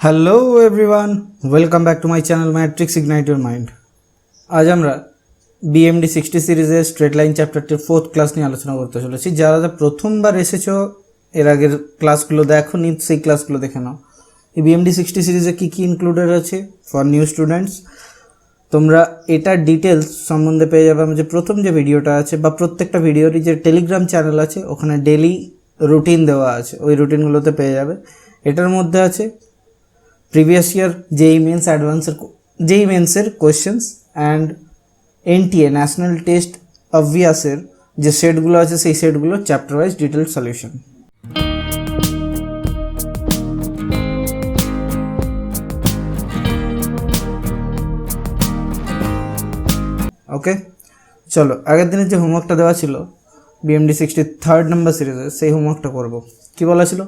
Hello everyone, welcome back to my channel matrix ignite your mind. আজ আমরা BMD 60 সিরিজের straight line চ্যাপ্টারটির 4th class নিয়ে আলোচনা করতে চলেছি। যারা প্রথমবার এসেছো, এর আগের ক্লাসগুলো দেখো নি, সেই ক্লাসগুলো দেখে নাও। এই BMD 60 সিরিজে কী কী ইনক্লুডেড আছে ফর নিউ স্টুডেন্টস, তোমরা এটার ডিটেলস সম্বন্ধে পেয়ে যাবে যে প্রথম যে ভিডিওটা আছে বা প্রত্যেকটা ভিডিওরই যে টেলিগ্রাম চ্যানেল আছে ওখানে ডেলি রুটিন দেওয়া আছে, ওই রুটিনগুলোতে পেয়ে যাবে। এটার মধ্যে আছে প্রিভিয়াস ইয়ার JEE মেন্সের questions and NTA national test অবভিয়াসের যে সেটগুলো আছে সেই সেটগুলো chapter wise detail solution. Okay, চলো আগের দিনের যে হোমওয়ার্কটা দেওয়া ছিল BMD 60 থার্ড নাম্বার সিরিজে, সেই হোমওয়ার্কটা করব। কি বলা ছিল?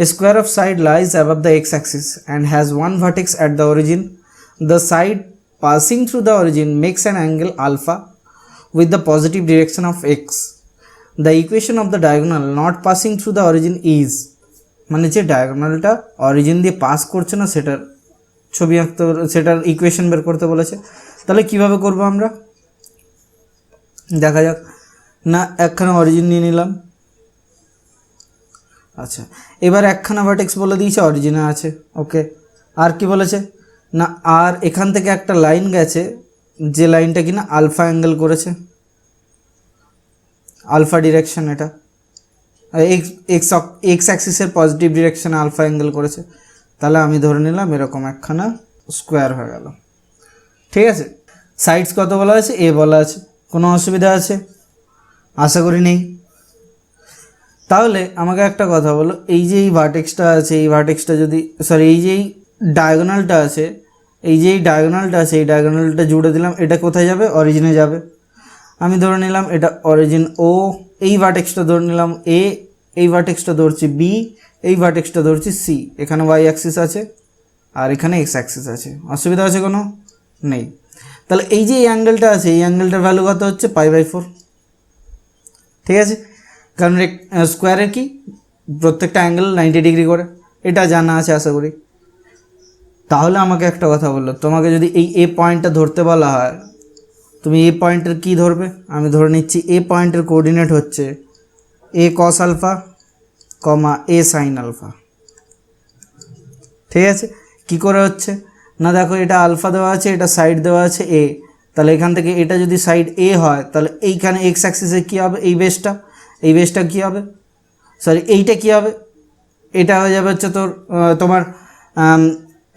A square of side lies above the x-axis and has one vertex at the origin. The side passing through the origin makes an angle alpha with the positive direction of x. The equation of the diagonal not passing through the origin is, মানে যে ডায়াগোনালটা origin দিয়ে pass করছে না সেটার ছবি আঁকতে, সেটার equation বের করতে বলেছে। তাহলে কিভাবে করব আমরা, দেখা যাক। না, একখানা অরিজিন নিয়ে নিলাম। আচ্ছা, এবার একখানা ভার্টেক্স বলে দিয়েছে, অরিজিনে আছে। ওকে, আর কি বলেছে না, আর এখান থেকে একটা লাইন গেছে যে লাইনটা কিনা আলফা অ্যাঙ্গেল করেছে, আলফা ডিরেকশন, এটা এক্স অ্যাক্সিসের পজিটিভ ডিরেকশনে আলফা অ্যাঙ্গেল করেছে। তাহলে আমি ধরে নিলাম এরকম একখানা স্কোয়ার হয়ে গেল। ঠিক আছে, সাইডস কত বলা আছে? এ বলা আছে। কোনো অসুবিধা আছে? আশা করি নেই। তাহলে আমাকে একটা কথা বলো, এই যে এই ভার্টেক্সটা আছে, এই ভার্টেক্সটা যদি এই যে এই ডায়াগোনালটা আছে, এই ডায়াগোনালটা জুড়ে দিলাম, এটা কোথায় যাবে? অরিজিনে যাবে। আমি ধরে নিলাম এটা অরিজিন ও, এই ভার্টেক্সটা ধরে নিলাম এ, এই ভার্টেক্সটা ধরছি বি, এই ভার্টেক্সটা ধরছি সি। এখানে ওয়াই অ্যাক্সিস আছে আর এখানে এক্স অ্যাক্সিস আছে। অসুবিধা আছে কোনো? নেই। তাহলে এই যে এই অ্যাঙ্গেলটা আছে, এই অ্যাঙ্গেলটার ভ্যালু কত হচ্ছে? π/4। ঠিক আছে, কারণ স্কোয়ারের কি প্রত্যেকটা অ্যাঙ্গেল 90 ডিগ্রি করে, এটা জানা আছে আশা করি। তাহলে আমাকে একটা কথা বললো, তোমাকে যদি এই এ পয়েন্টটা ধরতে বলা হয়, তুমি এ পয়েন্টের কি ধরবে? আমি ধরে নিচ্ছি এ পয়েন্টের কোঅর্ডিনেট হচ্ছে এ কস আলফা কমা এ সাইন আলফা। ঠিক আছে, কি করে হচ্ছে না, দেখো এটা আলফা দেওয়া আছে, এটা সাইড দেওয়া আছে এ। তাহলে এখান থেকে এটা যদি সাইড এ হয়, তাহলে এইখানে এক্স অ্যাক্সিসে কী হবে? এই বেসটা কী হবে? এইটা কী হবে? এটা হয়ে যাবে হচ্ছে তোমার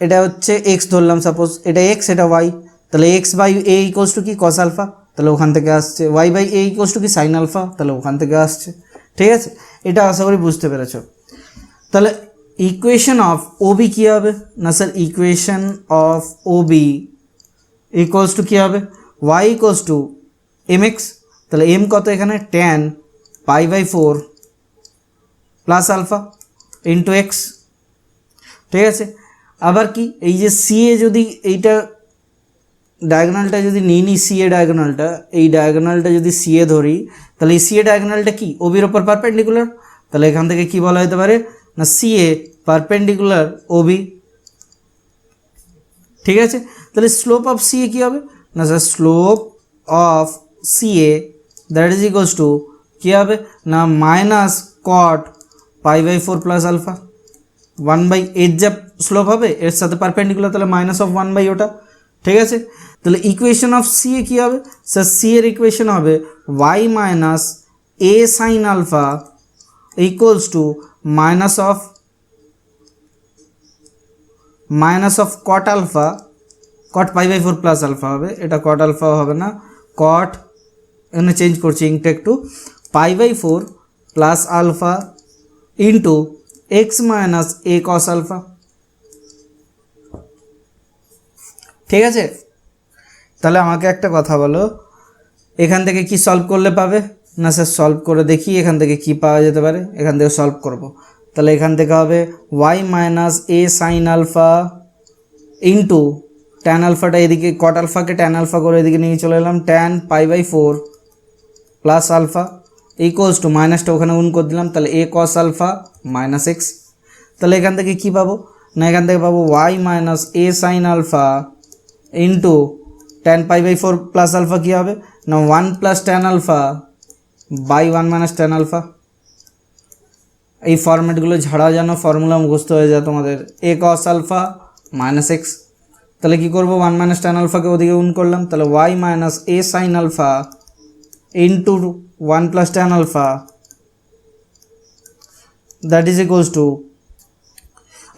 এটা হচ্ছে এক্স ধরলাম, সাপোজ এটা এক্স, এটা ওয়াই। তাহলে x by a equals to কি? কস আলফা, তাহলে ওখান থেকে আসছে। Y by a equals to কি? সাইন আলফা, তাহলে ওখান থেকে আসছে। ঠিক আছে, এটা আশা করি বুঝতে পেরেছ। তাহলে ইকুয়েশন অফ ওবি কী হবে না sir? Equation of OB equals to কী হবে? Y equals to m x. তাহলে এম কত এখানে? tan π/4 plus alpha into x. ঠিক আছে, আবার কি, এই যে সিএ, যদি এইটা ডায়াগোনালটা যদি নিই সিএ ডায়াগোনালটা, এই ডায়াগোনালটা যদি সিএ ধরি, তাহলে এই সিএ ডায়াগোনালটা কি? ওবির ওপর পারপেন্ডিকুলার। তাহলে এখান থেকে কি বলা যেতে পারে না, সিএ পারপেন্ডিকুলার ওবি। ঠিক আছে, তাহলে স্লোপ অফ সিএ কী হবে না sir? Slope of CA that is equals to কী হবে না, মাইনাস কট π/4 প্লাস আলফা। 1/8 যা স্লোপ হবে এর সাথে পারপেন্ডিকুলার, তাহলে মাইনাস অফ 1/, ওটা। ঠিক আছে, তাহলে ইকুয়েশন অফ সি এ কী হবে স্যার? সি এর ইকুয়েশন হবে y minus a sine alpha equals to minus of cot alpha, cot π/4 plus alpha হবে, এটা কট আলফা হবে না, কট, এখানে চেঞ্জ করছি ইংটা একটু, π/4 plus alpha into x minus a cos alpha. ঠিক আছে, তাহলে আমাকে একটা কথা বলো, এখান থেকে কি সলভ করলে পাবে না স্যার? সলভ করে দেখি এখান থেকে কি পাওয়া যেতে পারে। এখান থেকে সলভ করব, তাহলে এখান থেকে হবে y minus a sine alpha into tan আলফাটা এদিকে, কট আলফাকে ট্যান আলফা করে এদিকে নিয়ে চলে এলাম, tan π/4 plus alpha equals to মাইনাসটা ওখানে গুণ করে দিলাম, তাহলে a cos alpha minus x. তাহলে এখান থেকে কী পাবো না এখান থেকে পাবো y minus a sine alpha into tan pi by four plus alpha কী হবে না one plus tan alpha by one minus tan alpha. এই ফরম্যাটগুলো ঝাড়া যেন ফর্মুলা মুখস্থ হয়ে যায় তোমাদের। A cos alpha minus x, তাহলে কী করবো ওয়ান মাইনাস টেন আলফাকে ওদিকে গুণ করলাম, তাহলে y minus a sine alpha into one plus tan alpha that is equals to,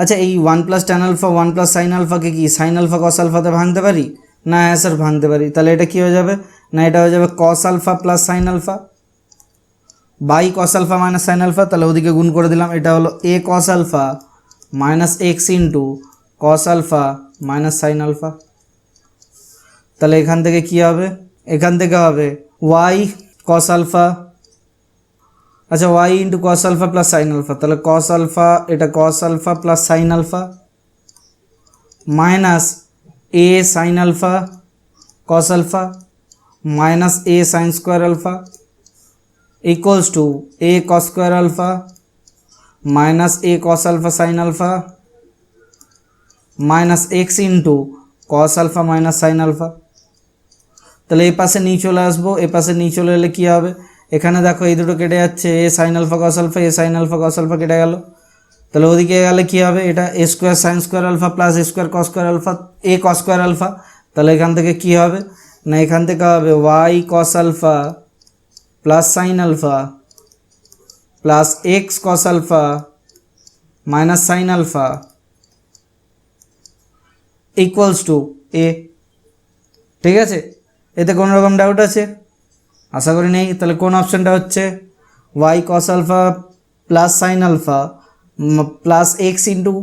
আচ্ছা এই one plus tan alpha one plus sine আলফাকে কি সাইন আলফা কস আলফাতে ভাঙতে পারি? না হ্যাঁ স্যার ভাঙতে পারি। তাহলে এটা কী হয়ে যাবে না এটা হয়ে যাবে cos alpha plus sine alpha by cos alpha minus sine alpha, তাহলে ওদিকে গুণ করে দিলাম। এটা হলো a cos alpha minus x into cos alpha minus sine alpha. তাহলে এখান থেকে কী হবে, এখান থেকে হবে ওয়াই কস আলফা, আচ্ছা y into cos alpha plus sine alpha, তাহলে কস আলফা এটা cos alpha plus sine alpha minus a sine alpha cos alpha minus a sign square alpha equals to a cos square alpha minus a cos alpha sin alpha minus x into cos alpha minus sin alpha। তাহলে এই পাশে নিয়ে চলে আসবো, এই পাশে নিয়ে চলে এলে কী হবে, এখানে দেখো এই দুটো কেটে যাচ্ছে, a sine alpha cos alpha a sine alpha cos alpha কেটে গেল। তাহলে ওদিকে গেলে কী হবে, এটা a square sine square alpha plus a square cos square alpha a cos square alpha. তাহলে এখান থেকে কী হবে না এখান থেকে হবে y cos alpha plus sine alpha plus x cos alpha minus sine alpha equals to a. ঠিক আছে, এতে কোনো রকম ডাউট আছে? আশা করি নেই। তাহলে কোন অপশানটা হচ্ছে y cos alpha plus sine alpha plus x into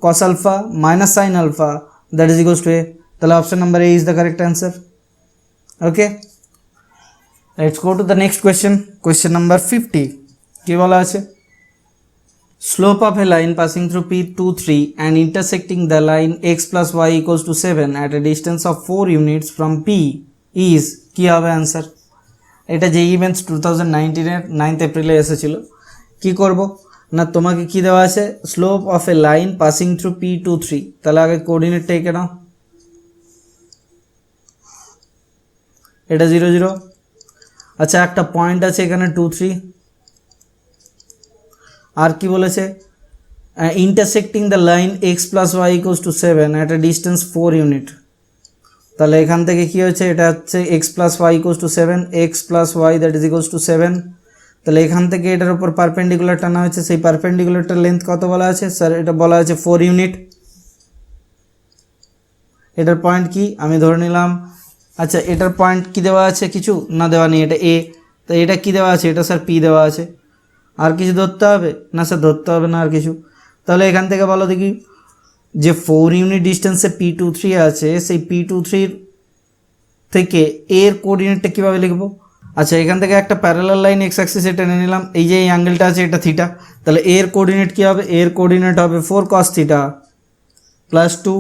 cos alpha minus sine alpha that is equals to a. তাহলে option number A is the correct answer. Okay, let's go to the next question, question number 50। কি বলা আছে, slope of a line passing through P23 and intersecting the line x plus y equals to 7 at a distance of 4 units from P is, কি হবে answer? এটা যে events 2019-এর 9th এপ্রিলে এসেছিল। কি করব না তোমাকে কি দেওয়া আছে, slope of A line passing through P23, তাহলে আগে কোঅর্ডিনেটটা এঁকে নাও। এটা 0 0, আচ্ছা একটা পয়েন্ট আছে এখানে 2 3, আর কি বলেছে intersecting the line x plus y equals to 7 at a distance 4 unit. তাহলে এখান থেকে কি হচ্ছে, এটা হচ্ছে x plus y equals to 7, x plus y that is equals to 7। তাহলে এখান থেকে এটার উপর পারপেন্ডিকুলার টানা হয়েছে, সেই পারপেন্ডিকুলারটার লেন্থ কত বলা আছে স্যার? এটা বলা আছে 4 ইউনিট। এটার পয়েন্ট কি আমি ধরে নিলাম, আচ্ছা এটার পয়েন্ট কি দেওয়া আছে, কিছু না দেওয়া নেই, এটা এ। তো এটা কি দেওয়া আছে, এটা স্যার পি দেওয়া আছে। আর কিছু ধরতে হবে না স্যার? ধরতে হবে না আর কিছু। তাহলে এখান থেকে বলো দেখি, যে 4 ইউনিট ডিস্টেন্সে P23 আছে, সেই P23 থেকে এর কোঅর্ডিনেটটা কীভাবে লিখবো? আচ্ছা এখান থেকে একটা প্যারালাল লাইন এক্স অ্যাক্সিসে টেনে নিলাম, এই যে এই অ্যাঙ্গেলটা আছে এটা থিটা। তাহলে এর কোঅর্ডিনেট কী হবে, এর কোঅর্ডিনেট হবে 4 cos theta plus 2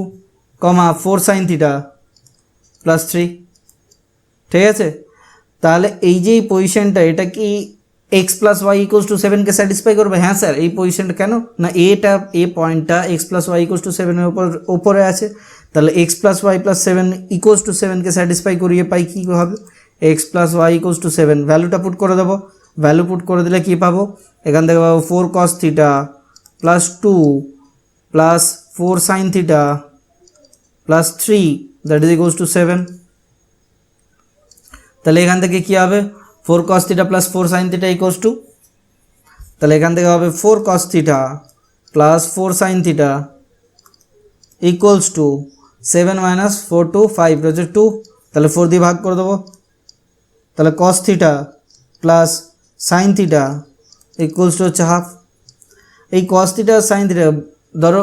4 sin theta plus 3। ঠিক আছে, তাহলে এই যে পজিশনটা এটা কি x plus y equals to 7কে স্যাটিসফাই করবে? হ্যাঁ স্যার, এই পজিশনটা কেন না, এটা এ পয়েন্টটা x plus y equals to 7-এর ওপরে আছে। তাহলে x plus y plus 7 equals to 7কে স্যাটিসফাই করিয়ে পাই কী হবে, x plus y equals to 7। ভ্যালুটা পুট করে দেবো, ভ্যালু পুট করে দিলে কী পাবো, এখান থেকে পাবো 4 cos theta plus 2 plus 4 sin theta plus 3 that is equals to 7। তাহলে এখান থেকে কী হবে, 4 cos theta plus 4 sin theta equals two, তাহলে এখান থেকে হবে 4 cos theta plus 4 sin theta equals to 7 minus 4 2 5 রয়েছে 2, তাহলে 4 দিয়ে ভাগ করে দেবো। তাহলে cos theta plus sin theta equals two হচ্ছে হাফ। এই cos থিটা sin থিটা ধরো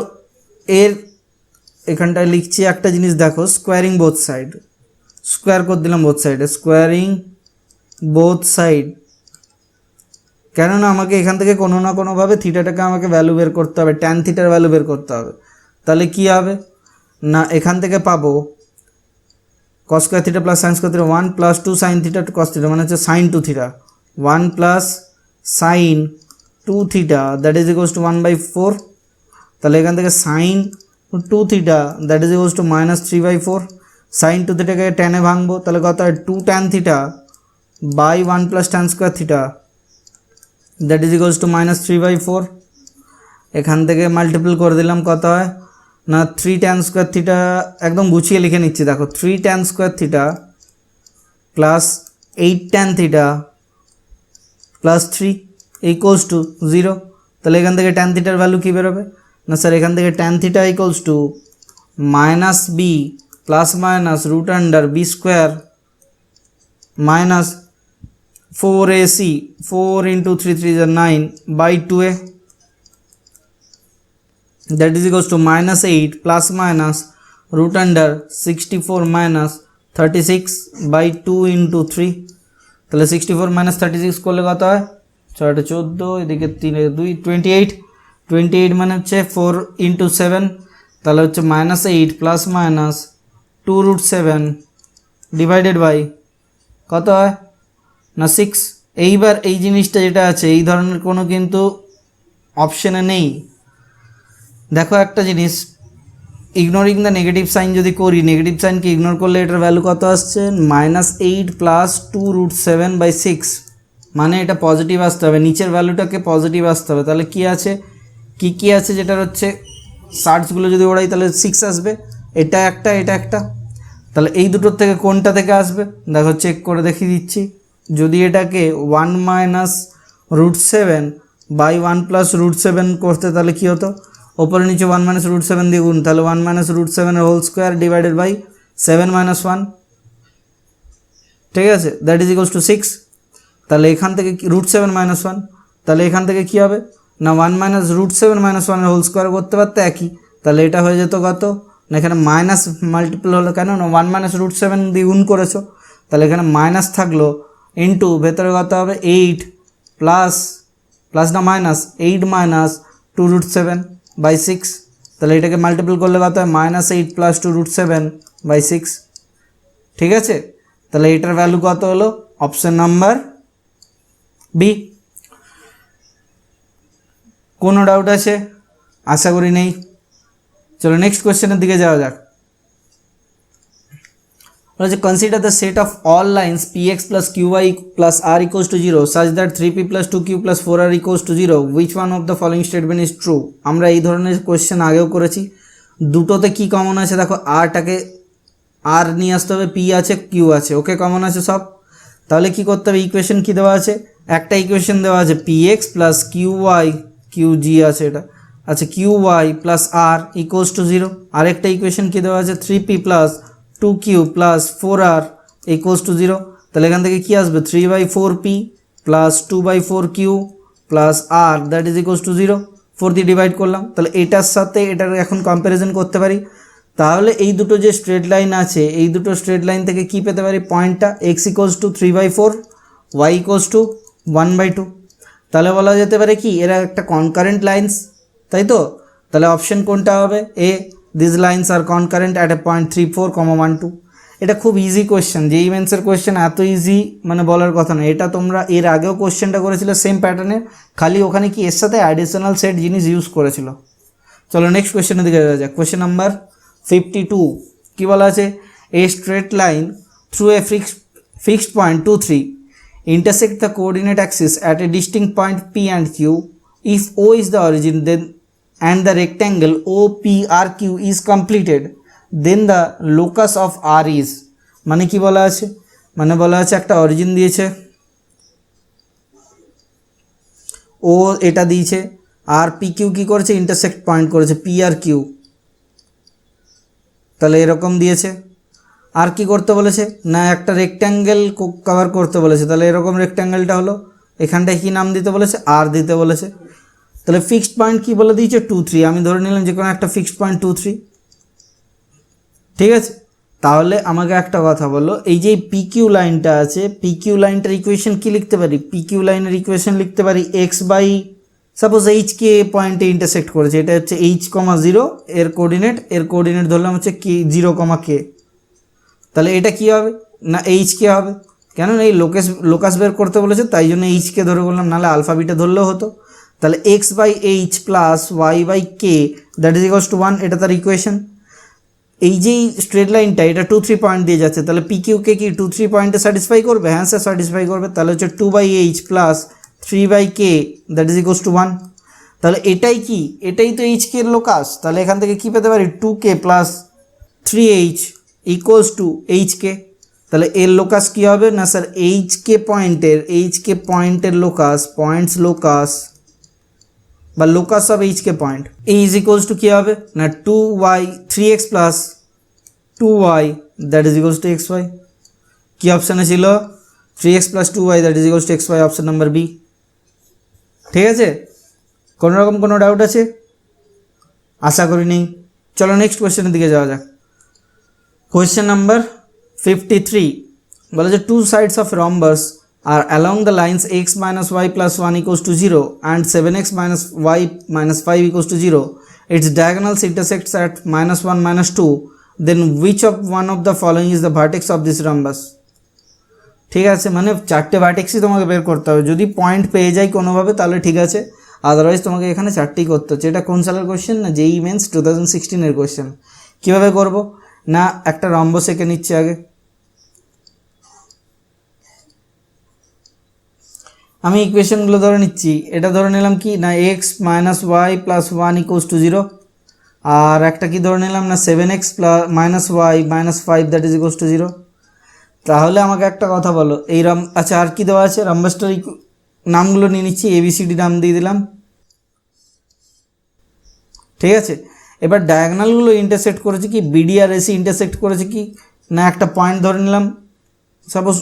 এর এখানটায় লিখছি একটা জিনিস দেখো, স্কোয়ারিং বোথ সাইড, স্কোয়ার করে দিলাম বোথ সাইডে, স্কোয়ারিং বোথ সাইড। কেননা আমাকে এখান থেকে কোনো না কোনোভাবে থিটাটাকে আমাকে ভ্যালু বের করতে হবে, ট্যান থিটার ভ্যালু বের করতে হবে। তাহলে কী হবে না এখান থেকে পাবো cos square theta plus sine square theta 1 plus 2 sin theta two cos theta, মানে হচ্ছে sin 2 theta, 1 plus sin 2 theta that is equals to 1/4। তাহলে এখান থেকে sin 2 theta that is equals to -3/4 sine 2 থিটাকে টেনে ভাঙবো তাহলে কত হয় 2 tan theta by 1 + tan square theta that is equals to -3/4 এখান থেকে মাল্টিপল করে দিলাম কত হয় না 3 tan স্কোয়ার থিটা একদম গুছিয়ে লিখে নিচ্ছি দেখো 3 tan square theta plus 8 tan theta plus 3 equals to 0 তাহলে এখান থেকে tan থিটার ভ্যালু কী বেরোবে না স্যার এখান থেকে tan theta equals to -b plus minus root under b square minus 4ac 4 × 3 3 is 9 by 2a that is equals to -8 plus minus root under 64 minus 36 by 2 into 3 তাহলে 64 minus 36 করলে কত হয় 6 14 এদিকে 3 2 28 28 মানে হচ্ছে 4 into 7 তাহলে হচ্ছে -8 plus minus 2√7 divided by কত হয় না 6 এইবার এই জিনিসটা যেটা আছে এই ধরনের কোনো কিন্তু অপশনে নেই দেখো একটা জিনিস ইগনোরিং দ্য নেগেটিভ সাইন যদি করি নেগেটিভ সাইনকে ইগনোর করলে এটার ভ্যালু কত আসছে -8 প্লাস 2√7/6 মানে এটা পজিটিভ আসতে হবে নিচের ভ্যালুটাকে পজিটিভ আসতে হবে তাহলে কি আছে কি আছে যেটার হচ্ছে সার্চগুলো যদি ওড়াই তাহলে 6 আসবে এটা একটা তাহলে এই দুটোর থেকে কোনটা থেকে আসবে দেখো চেক করে দেখিয়ে দিচ্ছি যদি এটাকে 1 - √7/1 + √7 করতে তাহলে কী হতো ওপরে নিচে 1 - √7 দিয়ে গুণ তাহলে 1 - √7 এর হোল স্কোয়ার ডিভাইডেড বাই 7 - 1 ঠিক আছে দ্যাট ইজ ইকুয়ালস টু 6 তাহলে এখান থেকে √7 - 1 তাহলে এখান থেকে কী হবে না 1 - √7 - 1 এর হোল স্কোয়ার করতে পারতে একই তাহলে এটা হয়ে যেত কত না এখানে মাইনাস মাল্টিপল হলো কেন না 1 - √7 দিয়ে গুণ করেছো তাহলে এখানে মাইনাস থাকলো ইন্টু ভেতরে কত হবে 8 প্লাস না মাইনাস 8 - 2√7/6 তাহলে এটাকে মাল্টিপল করলে কত হয় -8 + 2√7/6 ঠিক আছে তাহলে এটার ভ্যালু কত হলো অপশন নাম্বার বি কোনো ডাউট আছে আশা করি নেই চলো নেক্সট কোয়েশ্চেনের দিকে যাওয়া যাক বলেছে consider the set of all lines px + qy + r = 0 such that 3p + 2q + 4r = 0 which one of the following statement is true আমরা এই ধরনের কোয়েশ্চেন আগেও করেছি দুটোতে কি কমন আছে দেখো rটাকে r নিয়ে আসতে হবে p আছে q আছে ওকে কমন আছে সব তাহলে কি করতে হবে ইকুয়েশন কি দেওয়া আছে একটা ইকুয়েশন দেওয়া আছে px + qy qg আছে এটা আচ্ছা qy + r = 0 আরেকটা ইকুয়েশন কি দেওয়া আছে 3p + 2q + 4r = 0 তাহলে এখান থেকে কি আসবে 3/4p + 2/4q + r that is equals to 0 4 দিয়ে ডিভাইড করলাম তাহলে এটার সাথে এটার এখন কম্প্যারিজন করতে পারি তাহলে এই দুটো যে স্ট্রেট লাইন আছে এই দুটো স্ট্রেট লাইন থেকে কি পেতে পারি পয়েন্টটা x = 3/4 y = 1/2 তাহলে বলা যেতে পারে কি এরা একটা কনকারেন্ট লাইন্স তাই তো তাহলে অপশন কোনটা হবে A this lines are concurrent at a point 34,12 এটা খুব ইজি কোয়েশ্চেন যেই মেন্সের কোয়েশ্চেন এত ইজি মানে বলার কথা না এটা তোমরা এর আগেও কোয়েশ্চেনটা করেছিল সেম প্যাটার্নে খালি ওখানে কি এর সাথে অ্যাডিশনাল সেট জিনিস ইউজ করেছিল চলো নেক্সট কোয়েশ্চেনের দিকে যাওয়া যাক কোয়েশ্চেন নাম্বার 52 কি বলা আছে a straight line through a fixed point 2 3 intersect the coordinate axis at a distinct point p and q if o is the origin then and the rectangle OPRQ is completed then the locus of r is মানে কি বলা আছে মানে বলা আছে একটা origin দিয়েছে ও এটা দিয়েছে আর PQ কি করেছে ইন্টারসেক্ট পয়েন্ট করেছে P আর Q তাহলে এরকম দিয়েছে আর কি করতে বলেছে না একটা রেক্ট্যাঙ্গেল কভার করতে বলেছে তাহলে এরকম রেক্ট্যাঙ্গেলটা হলো এখানটায় কি নাম দিতে বলেছে আর দিতে বলেছে তাহলে ফিক্সড পয়েন্ট কি বলে দিয়েছে 2 3 আমি ধরে নিলাম যে কোনো একটা ফিক্সড পয়েন্ট 2 3 ঠিক আছে তাহলে আমাকে একটা কথা বলো এই যে PQ লাইনটা আছে PQ লাইনটার ইকুয়েশন কি লিখতে পারি PQ লাইনের ইকুয়েশন লিখতে পারি x by suppose h k পয়েন্টে ইন্টারসেক্ট করেছে এটা হচ্ছে h,0 এর কোঅর্ডিনেট ধরলাম হচ্ছে k 0, k তাহলে এটা কি হবে না এইচ কে হবে কেন এই লোকাস বের করতে বলেছে তাই জন্য এইচ কে ধরে বললাম নাহলে আলফা বিটা ধরলেও হতো তাহলে x by h plus y by k that is equals to 1, এটা তার ইকুয়েশন। এই যেই স্ট্রেট লাইনটা এটা 2, 3 পয়েন্ট দিয়ে যাচ্ছে, তাহলে পি কিউকে কি 2, 3 পয়েন্টে স্যাটিসফাই করবে? হ্যাঁ স্যার স্যাটিসফাই করবে। তাহলে হচ্ছে 2 by h plus 3 by k that is equals to 1। তাহলে এটাই কি, এটাই তো এইচ কে এর লোকাস। তাহলে এখান থেকে কি পেতে পারি, 2k plus 3h equals to H K. তাহলে এর লোকাস কী হবে না স্যার, এইচ কে পয়েন্টের লোকাস, পয়েন্টস লোকাস বা locus of h k point এই ইজ ইকুয়ালস টু কী হবে না 2y 3x plus 2y that is equals to xy। কী অপশানে ছিল 3x plus 2y that is equals to xy, option number B. ঠিক আছে, কোনো রকম কোনো ডাউট আছে? আশা করি নেই। চলো নেক্সট কোয়েশ্চেনের দিকে যাওয়া যাক। কোয়েশ্চেন নাম্বার 53 বলে যে two sides of rhombus are along the lines x minus y plus 1 equals to 0 and 7x minus y minus 5 equals to 0. Its diagonals intersects at minus 1 minus 2. Then which of one of the following is the vertex of this rhombus? ঠিক আছে, মানে চারটে ভার্টেক্সই তোমাকে বের করতে হবে। যদি point পেয়ে যাই কোনোভাবে তাহলে ঠিক আছে, আদারওয়াইজ তোমাকে এখানে চারটেই করতে হচ্ছে। এটা কোন সালের কোয়েশ্চেন না JEE Mains 2016 কোয়েশ্চেন। কীভাবে করব না, একটা রম্বস এঁকে নিচ্ছে আগে। আমি ইকুয়েশনগুলো ধরে নিচ্ছি। এটা ধরে নিলাম কি না x minus y plus 1 equals to 0, আর একটা কি ধরে নিলাম না 7x plus minus y minus 5 that is equals to 0। তাহলে আমাকে একটা কথা বলো, এই আচ্ছা আর কি দেওয়া আছে, রাম্বাসটার নামগুলো নিয়ে নিচ্ছি, ABCD নাম দিয়ে দিলাম। ঠিক আছে, এবার ডায়াগনালগুলো ইন্টারসেক্ট করেছে কি BD আর AC ইন্টারসেক্ট করেছে কি না একটা পয়েন্ট ধরে নিলাম, সাপোজ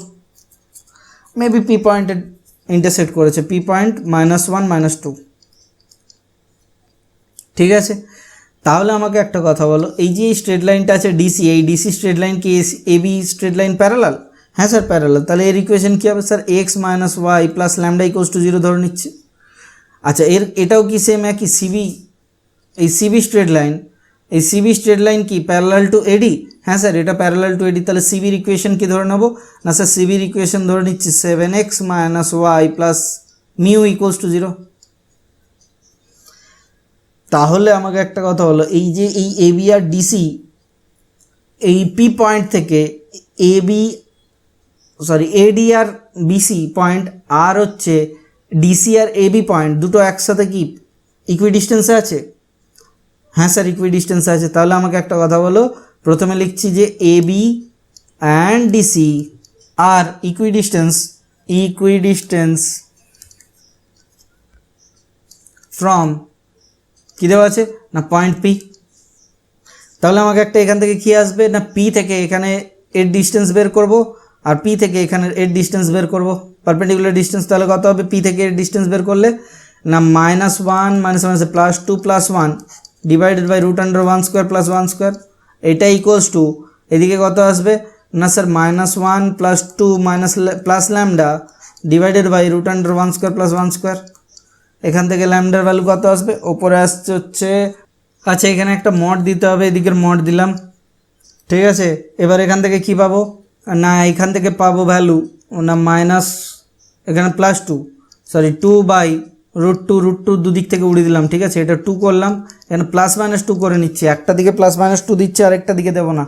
মেবি P পয়েন্টের ইন্টারসেক্ট করেছে, P পয়েন্ট -1 -2। ঠিক আছে, তাহলে আমাকে একটা কথা বলো, এই যে স্ট্রেট লাইনটা আছে DC, এই DC স্ট্রেট লাইন কি AB স্ট্রেট লাইন প্যারালাল? হ্যাঁ স্যার প্যারালাল। তাহলে এর ইকুয়েশন কী হবে sir, x minus y plus lambda equals to 0 ধরে নিচ্ছে। আচ্ছা এটাও কি সেম একই CB, এই CB স্ট্রেট লাইন, এই CB স্ট্রেট লাইন কি প্যারালাল টু AD? হ্যাঁ স্যার এটা প্যারালাল টু AD। তাহলে CBর ইকুয়েশন কি ধরে নেবো না স্যার, CBর ইকুয়েশন ধরে নিচ্ছি 7x minus y plus mu equals to 0। তাহলে আমাকে একটা কথা বলো, এই যে এই AB আর DC, এই P পয়েন্ট থেকে AD আর BC পয়েন্ট আর হচ্ছে DC আর AB পয়েন্ট দুটো একসাথে কি ইকুইডিস্টেন্সে আছে? হ্যাঁ স্যার ইকুইডিস্টেন্সে আছে। তাহলে আমাকে একটা কথা বলো, প্রথমে লিখছি যে AB and DC are equidistance from কী দেওয়া আছে না পয়েন্ট P। তাহলে আমাকে একটা এখান থেকে কী আসবে না P থেকে এখানে এর ডিস্টেন্স বের করব, আর P থেকে এখানের এর ডিস্টেন্স বের করব, পারপেন্ডিকুলার ডিস্টেন্স। তাহলে কত হবে P থেকে এর ডিস্টেন্স বের করলে না -1 মাইনাস +2 + 1 ডিভাইডেড বাই √1² + 1², এটা ইকুয়ালস টু এদিকে কত আসবে না sir -1 + 2 plus lambda divided by √1² + 1²। এখান থেকে ল্যামডার ভ্যালু কত আসবে, ওপরে আসছে হচ্ছে, আচ্ছা এখানে একটা মড দিতে হবে, এদিকের মড দিলাম। ঠিক আছে, এবার এখান থেকে কি পাবো না এখান থেকে পাবো ভ্যালু না মাইনাস এখানে +2 বাই √2 দুদিক থেকে উড়িয়ে দিলাম। ঠিক আছে, এটা 2 করলাম, এখানে +-2 করে নিচ্ছি, একটা দিকে +-2 দিচ্ছে আরেকটা দিকে দেবো না,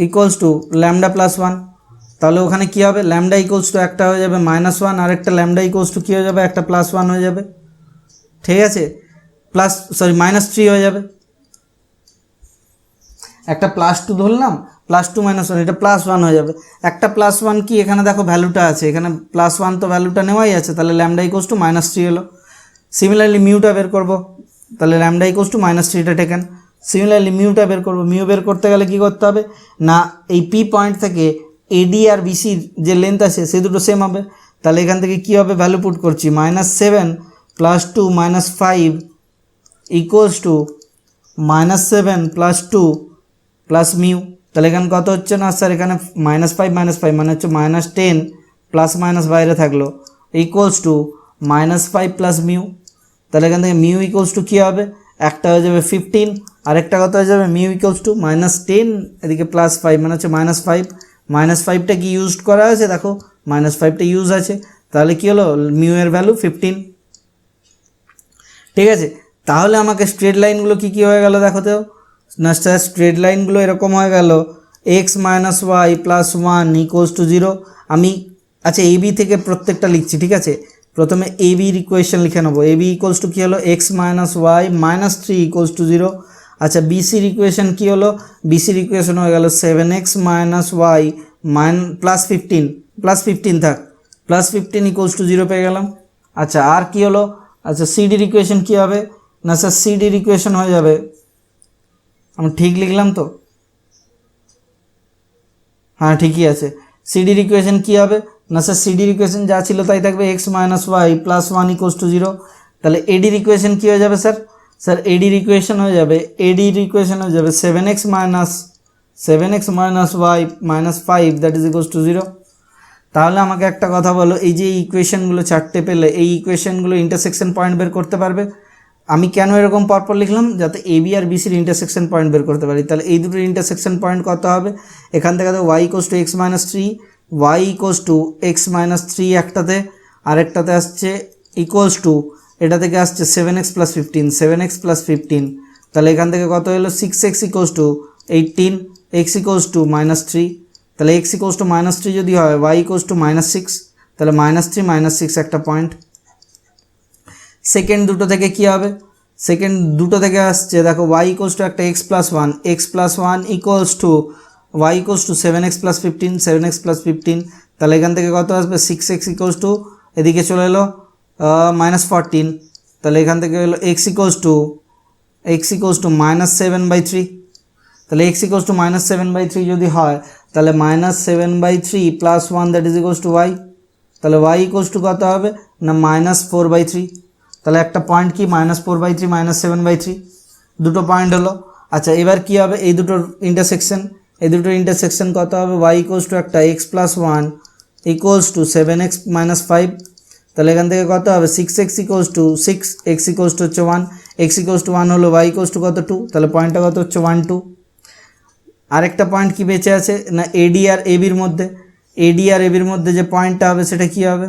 ইকুয়ালস টু ল্যামডা +1। তাহলে ওখানে কী হবে, ল্যামডা ইকুয়ালস টু একটা হয়ে যাবে -1, আর একটা ল্যামডা ইকুয়ালস টু কী হয়ে যাবে একটা +1 হয়ে যাবে। ঠিক আছে, -3 হয়ে যাবে, একটা +2 ধরলাম, +2 -1 এটা +1 হয়ে যাবে। একটা +1 কি এখানে দেখো ভ্যালুটা আছে, এখানে +1 তো ভ্যালুটা নেওয়াই আছে, তাহলে ল্যামডা ইকুয়ালস টু -3 হলো। সিমিলারলি মিউটা বের করব, তাহলে ল্যামডা ইকুয়ালস টু -3টা টেকেন। সিমিলারলি মিউটা বের করব, মিউ বের করতে গেলে কী করতে হবে না এই P পয়েন্ট থেকে AD আর BCর যে লেন্থ আছে সে দুটো সেম হবে। তাহলে এখান থেকে কী হবে, ভ্যালু পুট করছি -7 + 2 -5 ইকুয়ালস টু -7 + 2 প্লাস মিউ। তাহলে এখানে কত হচ্ছে না স্যার, এখানে -5 মানে হচ্ছে -10 প্লাস মাইনাস বাইরে থাকলো ইকুয়ালস টু -5 প্লাস মিউ। তাহলে এখান থেকে মিউ ইকুয়ালস টু কী হবে, একটা হয়ে যাবে 15, আরেকটা কত হয়ে যাবে মিউ ইকুয়ালস টু -10 এদিকে +5 মানে হচ্ছে -5, -5টা কি ইউজ করা আছে দেখো, -5টা ইউজ আছে, তাহলে কী হলো মিউ এর ভ্যালু 15। ঠিক আছে, তাহলে আমাকে স্ট্রেট লাইনগুলো কী কী হয়ে গেল দেখো তো না স্যার, স্ট্রেট লাইনগুলো এরকম হয়ে গেল x minus y plus one equals to zero. আমি আচ্ছা এ বি থেকে প্রত্যেকটা লিখছি, ঠিক আছে। প্রথমে এ বির ইকুয়েশন লিখে নেবো। এ বি ইকুয়ালস টু কী হলো, x minus y minus three equals to zero. আচ্ছা বিসির ইকুয়েশন কী হলো, বিসির ইকুয়েশন হয়ে গেল seven x minus y plus fifteen থাক, plus fifteen equals to zero পেয়ে গেলাম। আচ্ছা আর কী হলো, আচ্ছা সিডির ইকুয়েশন কী হবে না স্যার, সিডির ইকুয়েশন হয়ে যাবে, আমি ঠিক লিখলাম তো, হ্যাঁ ঠিকই আছে। সিডির ইকুয়েশন কী হবে না স্যার, সিডির ইকুয়েশন যা ছিল তাই থাকবে, x minus y plus one equals to zero. তাহলে এডির ইকুয়েশন কী হয়ে যাবে স্যার, স্যার এডির ইকুয়েশন হয়ে যাবে, এডির ইকুয়েশন হয়ে যাবে seven x minus y minus five that is equals to zero. তাহলে আমাকে একটা কথা বলো, এই যে ইকুয়েশনগুলো চারটে পেলে এই ইকুয়েশনগুলো ইন্টারসেকশন পয়েন্ট বের করতে পারবে? আমি কেন এরকম পরপর লিখলাম, যাতে এ বি আর বিসির ইন্টারসেকশন পয়েন্ট বের করতে পারি। তাহলে এই দুটোর ইন্টারসেকশন পয়েন্ট কত হবে, এখান থেকে তো y equals to x minus three, y equals to x minus three একটাতে, আরেকটাতে আসছে ইকোয়ালস টু, এটা থেকে আসছে সেভেন এক্স প্লাস ফিফটিন। তাহলে এখান থেকে কত হলো, six x equals to eighteen, x equals to minus three. তাহলে x equals to minus three যদি হয়, y equals to minus six, তাহলে মাইনাস থ্রি মাইনাস সিক্স একটা পয়েন্ট। সেকেন্ড দুটো থেকে কী হবে, সেকেন্ড দুটো থেকে আসছে দেখো ওয়াই ইকোয়াস টু একটা x plus one equals to y equals to seven x plus fifteen. তাহলে এখান থেকে কত আসবে, সিক্স এক্স ইকোয়াস টু এদিকে চলে এলো মাইনাস ফোরটিন। তাহলে এখান থেকে হলো x equals to minus seven by three. তাহলে x equals to minus seven by three যদি হয়, তাহলে minus seven by three plus one that is equals to y. তাহলে ওয়াই ইকোয়াস টু কত হবে না মাইনাস ফোর বাই থ্রি। তাহলে একটা পয়েন্ট কি minus four by three minus seven by three, দুটো পয়েন্ট হলো। আচ্ছা এবার কী হবে, এই দুটোর ইন্টারসেকশন কত হবে, ওয়াই ইকোয়াস টু একটা x plus one equals to seven x minus five. তাহলে এখান থেকে কত হবে, six x equals to six, x equals to হচ্ছে one, x equals to one হলো, ওয়াই ইকোয়াস টু কত টু, তাহলে পয়েন্টটা কত হচ্ছে ওয়ান টু। আরেকটা পয়েন্ট কি বেঁচে আছে না, এডি আর এবির মধ্যে যে পয়েন্টটা হবে সেটা কি হবে,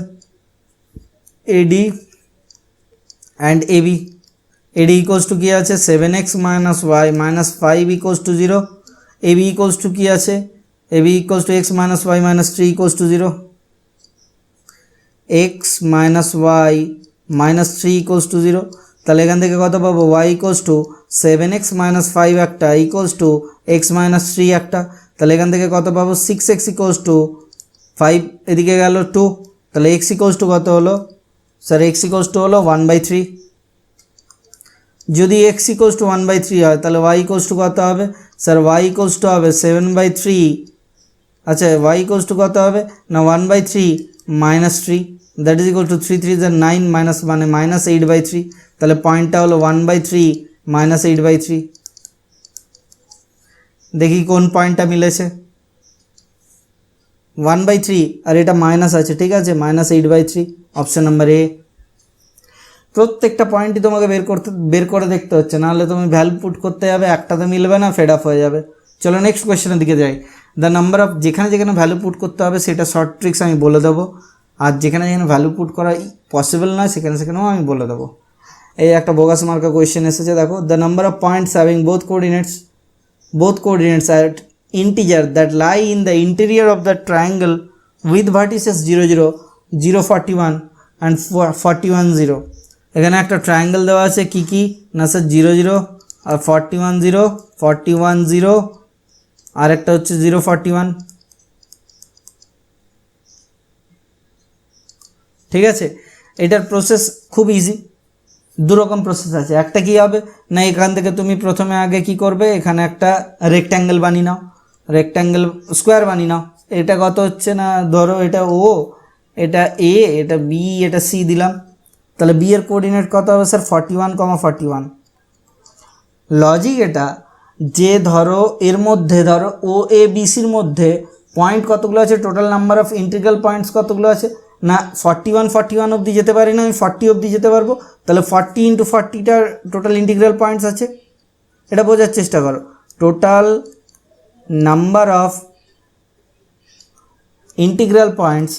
AD and AB. AD equals to কী আছে, seven x minus y minus five equals to zero. AB equals to কী আছে, AB equals to x minus y minus three equals to zero. X minus y minus three equals to zero. তাহলে এখান থেকে কত পাবো, y equals to seven x minus five একটা equals to x minus three একটা। তাহলে এখান থেকে কত পাবো, six x equals to five, এদিকে গেল টু। তাহলে এক্স ইকোয়ালস টু কত হলো স্যার, এক্স ইকোয়ালস টু হলো ওয়ান বাই থ্রি। যদি x equals to one by three হয়, তাহলে ওয়াই ইকোয়ালস টু কত হবে স্যার, ওয়াই ইকোয়ালস টু হবে সেভেন বাই থ্রি। আচ্ছা ওয়াই ইকোয়ালস টু কত হবে না one by three minus three, that is equal to three three যে নাইন মাইনাস মানে মাইনাস এইট বাই থ্রি। তাহলে পয়েন্টটা হলো one by three minus eight by three. দেখি কোন পয়েন্টটা মিলেছে, ওয়ান বাই থ্রি আর এটা মাইনাস আছে, ঠিক আছে, minus eight by three, option number A. প্রত্যেকটা পয়েন্টই তোমাকে বের করে দেখতে হচ্ছে, নাহলে তুমি ভ্যালু পুট করতে যাবে, একটাতে মিলবে না, ফেড অফ হয়ে যাবে। চলো নেক্সট কোয়েশ্চেনের দিকে যাই। দ্য নাম্বার অফ, যেখানে যেখানে ভ্যালু পুট করতে হবে সেটা শর্ট ট্রিক্স আমি বলে দেবো, আর যেখানে যেখানে ভ্যালু পুট করা পসিবল নয় সেখানেও আমি বলে দেবো। এই একটা বোগাস মার্কা কোয়েশ্চেন এসেছে, দেখো the number of points having both coordinates at integer that lie in the interior of the triangle with vertices 0 0 0 41 and 41 0। এখানে একটা ট্রায়াঙ্গেল দেওয়া আছে, কি কি না স্যার 0 0 আর 41 0 41 0 আর একটা হচ্ছে 0 41। ঠিক আছে, এটার প্রসেস খুব ইজি, দুরকম প্রসেস আছে। একটা কি হবে না, এখান থেকে তুমি প্রথমে আগে কি করবে, এখানে একটা রেক্ট্যাঙ্গেল বানিয়ে নাও, স্কোয়ার বানিয়ে নাও। এটা কত হচ্ছে না, ধরো এটা ও, এটা এ, এটা বি, এটা সি দিলাম। তাহলে বি এর কোঅর্ডিনেট কত হবে স্যার, 41, 41। লজিক এটা যে ধরো এর মধ্যে ধরো ও এ বি সির মধ্যে পয়েন্ট কতগুলো আছে, total number of integral points কতগুলো আছে না 41 অবধি যেতে পারি না, আমি 40 অবধি যেতে পারবো। তাহলে 40 × 40টার টোটাল ইন্টিগ্রাল পয়েন্টস আছে, এটা বোঝার চেষ্টা করো। Total number of integral points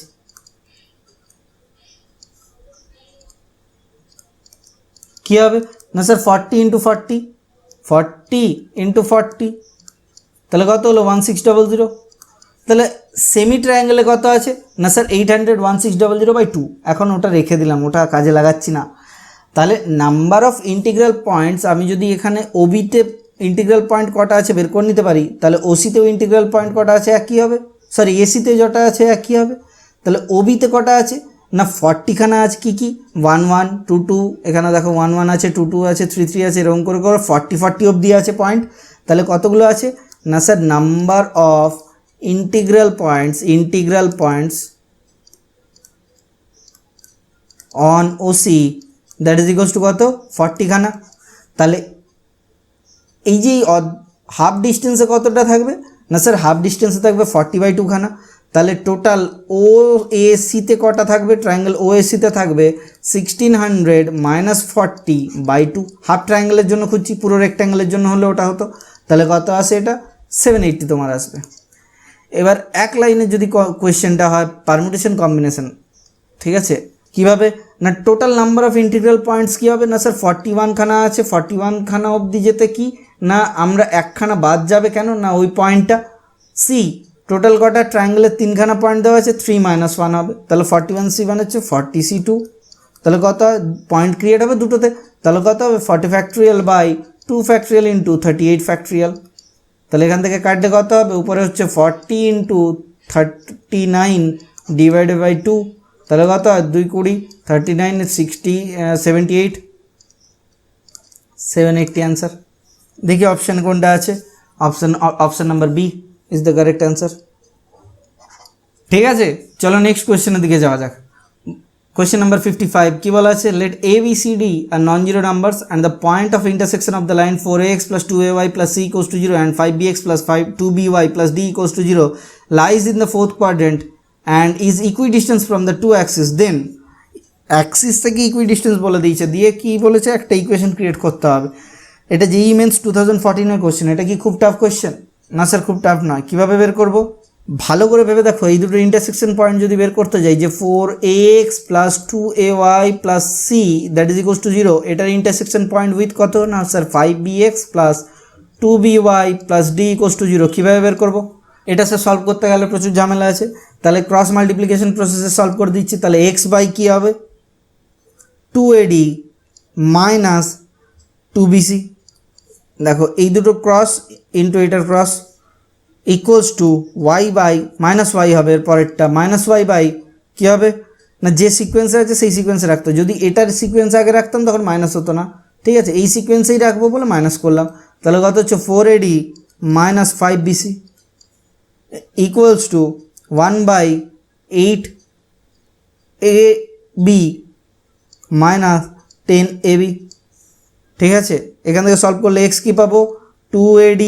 কী হবে না স্যার 40 তাহলে কত হলো 1600। তাহলে সেমি ট্রায়াঙ্গেলে কত আছে না স্যার 800 1600/2। এখন ওটা রেখে দিলাম, ওটা কাজে লাগাচ্ছি না। তাহলে নাম্বার অফ ইন্টিগ্রাল পয়েন্টস আমি যদি এখানে ওবিতে ইন্টিগ্রাল পয়েন্ট কটা আছে বের করে নিতে পারি, তাহলে ওসিতেও ইন্টিগ্রাল পয়েন্ট কটা আছে একই হবে, সরি এসিতে যটা আছে একই হবে। তাহলে ওবিতে কটা আছে না 40খানা আছে। কী কী 1 1 2 2, এখানে দেখো 1 1 আছে, 2 2 আছে, 3 3 আছে, এরকম করে 40 অবধি আছে পয়েন্ট। তাহলে কতগুলো আছে না sir number of integral points on OC that is equals to কত 40খানা। তাহলে এই যে হাফ ডিস্টেন্সে কতটা থাকবে না স্যার হাফ ডিস্টেন্সে থাকবে 40/2খানা। তাহলে টোটাল ও এসিতে কটা থাকবে, ট্রায়াঙ্গেল ও এসিতে থাকবে 1600 - 40/2। হাফ ট্রায়াঙ্গেলের জন্য খুঁজছি, পুরো রেক্ট্যাঙ্গেলের জন্য হলে ওটা হতো। তাহলে কত আসে এটা 780 তোমার আসবে। এবার এক লাইনে যদি কোয়েশ্চেনটা হয় পারমুটেশন কম্বিনেশন, ঠিক আছে, কীভাবে না total number of integral points কী হবে না স্যার 41খানা আছে, 41খানা অবধি যেতে কি না আমরা একখানা বাদ যাবে কেন না ওই পয়েন্টটা সি। টোটাল কটা ট্রায়াঙ্গেলের 3খানা পয়েন্ট দেওয়া আছে, 3 - 1 হবে। তাহলে 41C1 হচ্ছে 40C2। তাহলে কত পয়েন্ট ক্রিয়েট হবে দুটোতে, তাহলে কত হবে 40 × 2 × 38 তাহলে এখান থেকে কাটলে কত হবে, উপরে হচ্ছে 40 × 39 / 2। তাহলে কত হয় 2 20 39 60 78 780 অ্যান্সার। দেখি অপশান কোনটা আছে, option number B is the correct answer. ঠিক আছে, চলো নেক্সট কোয়েশ্চেনের দিকে যাওয়া যাক। কোয়েশ্চেন নাম্বার 55 কি বলা আছে, let a b c d are non zero numbers and the point of intersection of the line 4ax + 2ay + c = 0 and 5bx + 2by + d = 0 lies in the fourth quadrant and is equidistant from the two axes, then Axis থেকে ইকুইডিস্টেন্স বলে দিয়েছে, দিয়ে কি বলেছে একটা equation create করতে হবে। এটা JEE Mains 2014 কোয়েশ্চেন। এটা কি খুব টাফ কোয়েশ্চেন না স্যার? খুব টাফ নয়। কীভাবে বের করব ভালো করে ভেবে দেখো। এই দুটো ইন্টারসেকশন পয়েন্ট যদি বের করতে যাই, যে 4ax + 2ay + c that is equals to 0, এটার ইন্টারসেকশন পয়েন্ট উইথ কত না স্যার 5bx + 2by + d = 0। কীভাবে বের করব এটা স্যার? সলভ করতে গেলে প্রচুর ঝামেলা আছে। তাহলে ক্রস মাল্টিপ্লিকেশন প্রসেসে সলভ করে দিচ্ছি। তাহলে x/, কী হবে 2ad - 2bc। দেখো এই দুটো ক্রস ইন্টু এটার cross equals to y/, -y হবে এর পরেরটা, -y/ কী হবে না যে সিকোয়েন্সে আছে সেই সিকোয়েন্সে রাখতো। যদি এটার সিকোয়েন্স আগে রাখতাম তখন মাইনাস হতো না, ঠিক আছে? এই সিকোয়েন্সেই রাখবো বলে মাইনাস করলাম। তাহলে কত হচ্ছে 4ad - 5bc equals to 1/8ab - 10ab। ঠিক আছে, এখান থেকে সলভ করলে এক্স কী পাবো 2ad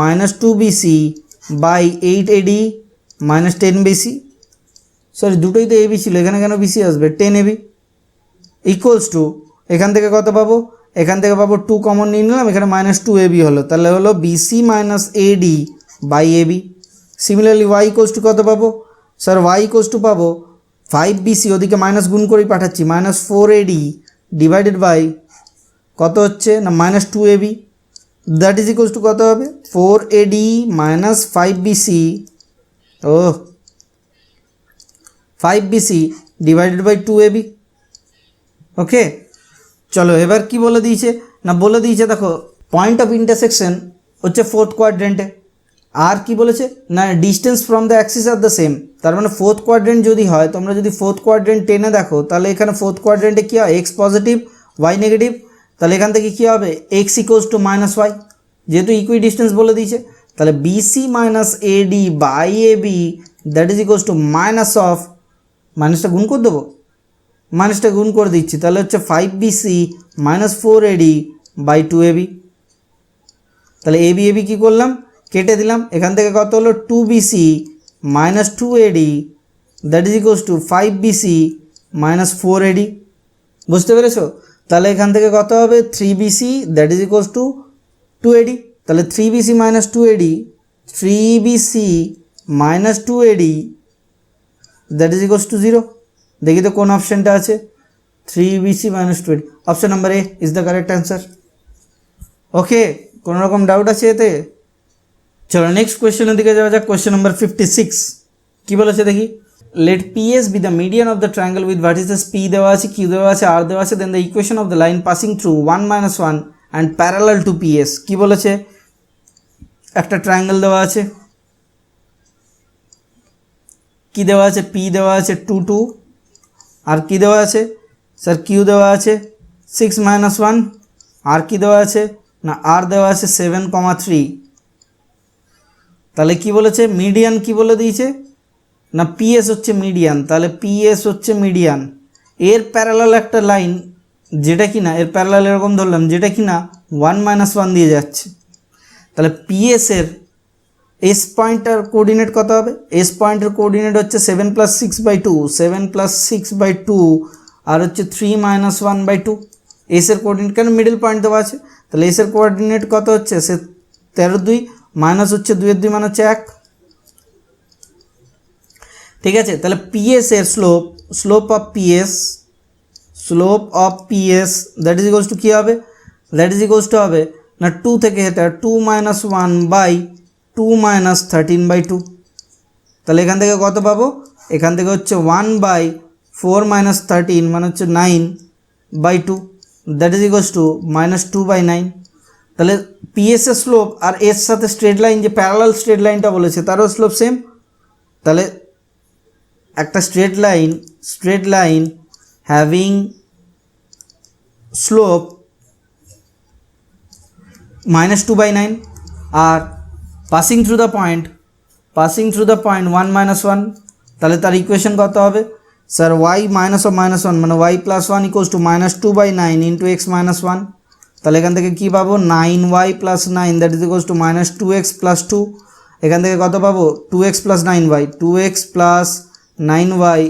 - 2bc by 8ad - 10bc। Sorry দুটোই তো ab ছিল, এখানে কেন bc আসবে 10ab ইকুয়ালস টু এখান থেকে কত পাবো, এখান থেকে পাবো 2 কমন নিয়ে নিলাম, এখানে -2ab হলো। তাহলে হলো bc - ad by ab। Similarly y equals to কত পাবো স্যার? y ইকুয়ালস টু পাবো 5bc, ওদিকে মাইনাস গুণ করেই পাঠাচ্ছি, -4ad ডিভাইডেড বাই কত হচ্ছে না -2ab that is equals to কত হবে 4ad - 5bc 5bc divided by 2ab। ওকে, চলো এবার কি বলে দিয়েছে না বলে দিয়েছে দেখো পয়েন্ট অফ ইন্টারসেকশন হচ্ছে ফোর্থ কোয়াড্রেন্টে। আর কি বলেছে না distance from the Axis are the same. তার মানে ফোর্থ কোয়াড্রেন্ট যদি হয়, তোমরা যদি ফোর্থ কোয়াড্রেন্ট টেনে দেখো তাহলে এখানে ফোর্থ কোয়াড্রেন্টে কী হয় এক্স পজিটিভ ওয়াই নেগেটিভ। তাহলে এখান থেকে কী হবে এক্স ইকুয়ালস টু -y, যেহেতু ইকুই ডিস্টেন্স বলে দিয়েছে। তাহলে bc - ad by ab that is equals to মাইনাসটা গুণ করে দেবো, মাইনাসটা গুণ করে দিচ্ছি। তাহলে হচ্ছে 5bc - 4ad বাই 2ab। তাহলে ab কী করলাম কেটে দিলাম, এখান থেকে কত হলো 2bc - 2ad that is equals two 5bc - 4ad। বুঝতে পেরেছো? তাহলে এখান থেকে কত হবে 3bc that is equals two 2ad। তাহলে 3bc - 2ad 3bc - 2ad that is equals to 0। দেখি তো কোন অপশানটা আছে 3bc minus 20, option number A is the correct answer. Okay, কোনো রকম ডাউট আছে এতে? চলো নেক্সট কোয়েশ্চেনের দিকে যাওয়া যাক। কোয়েশ্চেন নাম্বার 56 কি বলেছে দেখি। Let PS be the median of the triangle with vertices P দেওয়া আছে, কিউ দেওয়া আছে, আর দেওয়া আছে, then the equation of the line passing through 1 - 1 and parallel to PS. কি বলেছে, একটা ট্রায়াঙ্গেল দেওয়া আছে, কি দেওয়া আছে, পি দেওয়া আছে 2 2, আর কি দেওয়া আছে স্যার, কিউ দেওয়া আছে 6 - 1, আর কি দেওয়া আছে না, আর দেওয়া আছে 7, 3। তাহলে কি বলেছে, মিডিয়ান কি বলে দিয়েছে না, পিএস হচ্ছে মিডিয়ান। তাহলে পিএস হচ্ছে মিডিয়ান, এর প্যারালাল একটা লাইন যেটা কি না, এর প্যারালাল এরকম ধরলাম যেটা কি না 1 - 1 দিয়ে যাচ্ছে। তাহলে পিএস এর এস পয়েন্টের কোঅর্ডিনেট কত হবে, এস পয়েন্টের কোঅর্ডিনেট হচ্ছে 7 + 6/2, 7 + 6/2, আর হচ্ছে 3 - 1/2। এসের কোঅর্ডিনেট কেন, মিডল পয়েন্ট দেওয়া আছে, তাহলে এসের কোঅর্ডিনেট কত হচ্ছে, সে 13 2 মাইনাস হচ্ছে 2 2 মানে হচ্ছে 1। ঠিক আছে, তাহলে পিএস এর slope of PS that is equals to কী হবে, দ্যাট ইজ ইকুয়ালস টু হবে না 2 থেকে এটা 2 - 1/2 - 13/2। তাহলে এখান থেকে কত পাবো, এখান থেকে হচ্ছে 1/4 - 13 মানে হচ্ছে 9/2, দ্যাট ইজ ইকুয়ালস টু -2/9। তাহলে পিএস এর স্লোপ আর এর সাথে স্ট্রেট লাইন, যে প্যারালাল স্ট্রেট লাইনটা বলেছে তারও স্লোপ সেম। তাহলে একটা স্ট্রেট লাইন হ্যাভিং স্লোপ -2/9 আর পাসিং থ্রু দ্য পয়েন্ট 1 - 1, তাহলে তার ইকুয়েশন কত হবে স্যার, y -1 মানে y + 1 = -2/9 × x - 1। তাহলে এখান থেকে কী পাবো, 9y + 9 that is equals two -2x + 2। এখান থেকে কত পাবো, 2x + 9y, 2x + 9y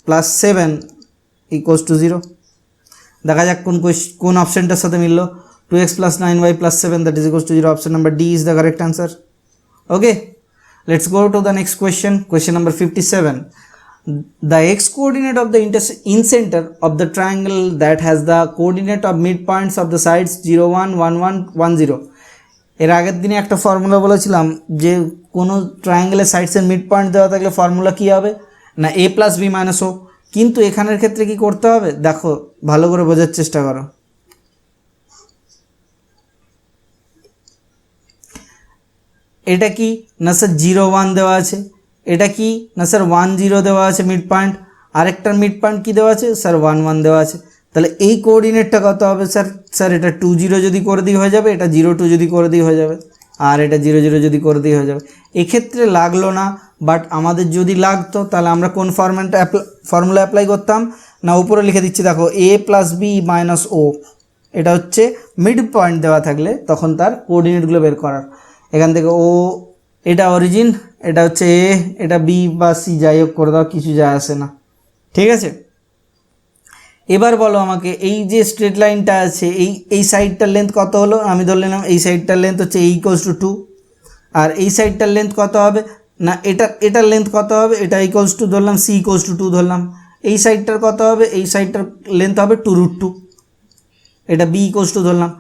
+ 7 = 0। দেখা যাক কোন অপশানটার সাথে মিললো, 2x + 9y + 7 that is equals to 0। Option number D is the correct answer. Okay, let's go to the next question. Question number 57. The x coordinate of the incenter of the triangle that has the coordinate of midpoints of the sides 0 1 1 1 1 0. এর আগের দিনে একটা formula বলেছিলাম যে কোনো ট্রায়াঙ্গেলের সাইডসের mid point দেওয়া থাকলে formula কী হবে না, a + b - o। কিন্তু এখানের ক্ষেত্রে কি করতে হবে দেখো, ভালো করে বোঝার চেষ্টা করো। এটা কি না স্যার 0 1 দেওয়া আছে, এটা কি না স্যার 1 0 দেওয়া আছে মিড পয়েন্ট, আরেকটার মিড পয়েন্ট কী দেওয়া আছে স্যার 1 1 দেওয়া আছে। তাহলে এই কোঅর্ডিনেটটা কত হবে স্যার এটা 2 0 যদি করে দিই হয়ে যাবে, এটা 0 2 যদি করে দিই হয়ে যাবে, আর এটা 0 0 যদি করে দিই হয়ে যাবে। এক্ষেত্রে লাগলো না, বাট আমাদের যদি লাগতো তাহলে আমরা কোন ফর্মুলা অ্যাপ্লাই করতাম না, উপরে লিখে দিচ্ছি দেখো, a + b - o। এটা হচ্ছে মিড পয়েন্ট দেওয়া থাকলে তখন তার কোঅর্ডিনেটগুলো বের করার। এখান থেকে ও, এটা অরিজিন, এটা হচ্ছে এ, এটা বি বা সি, যাই হোক করে দাও, কিছু যায় আসে না। ঠিক আছে, এবার বলো আমাকে, এই যে স্ট্রেট লাইনটা আছে এই সাইডটার লেন্থ কত হলো, আমি ধরে নিলাম এই সাইডটার লেন্থ হচ্ছে a = 2, আর এই সাইডটার লেন্থ কত হবে না, এটার লেন্থ কত হবে, এটা = ধরলাম c = 2 ধরলাম। এই সাইডটার কত হবে, এই সাইডটার লেন্থ হবে 2√2, এটা b = ধরলাম।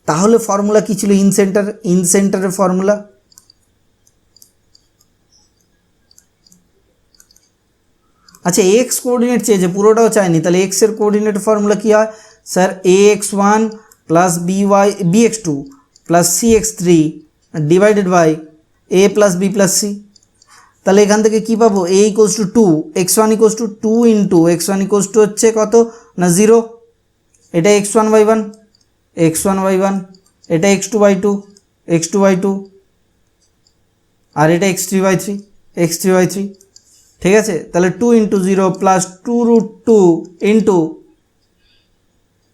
তাহলে ফর্মুলা কী ছিল, ইনসেন্টারের ফর্মুলা আচ্ছা, এক্স কোঅর্ডিনেট চেয়েছে, পুরোটাও চাইনি। তাহলে এক্স এর কোঅর্ডিনেট ফর্মুলা কী হয় sir, ax1 + bx2 + cx3 divided by a + b + c। তাহলে এখান থেকে কী পাবো, a = 2, x1 = 2 × x1 হচ্ছে কত না 0, এটা x1/1, এটা x2/2, আর এটা x3/3। ঠিক আছে, তাহলে 2 × 0 + 2√2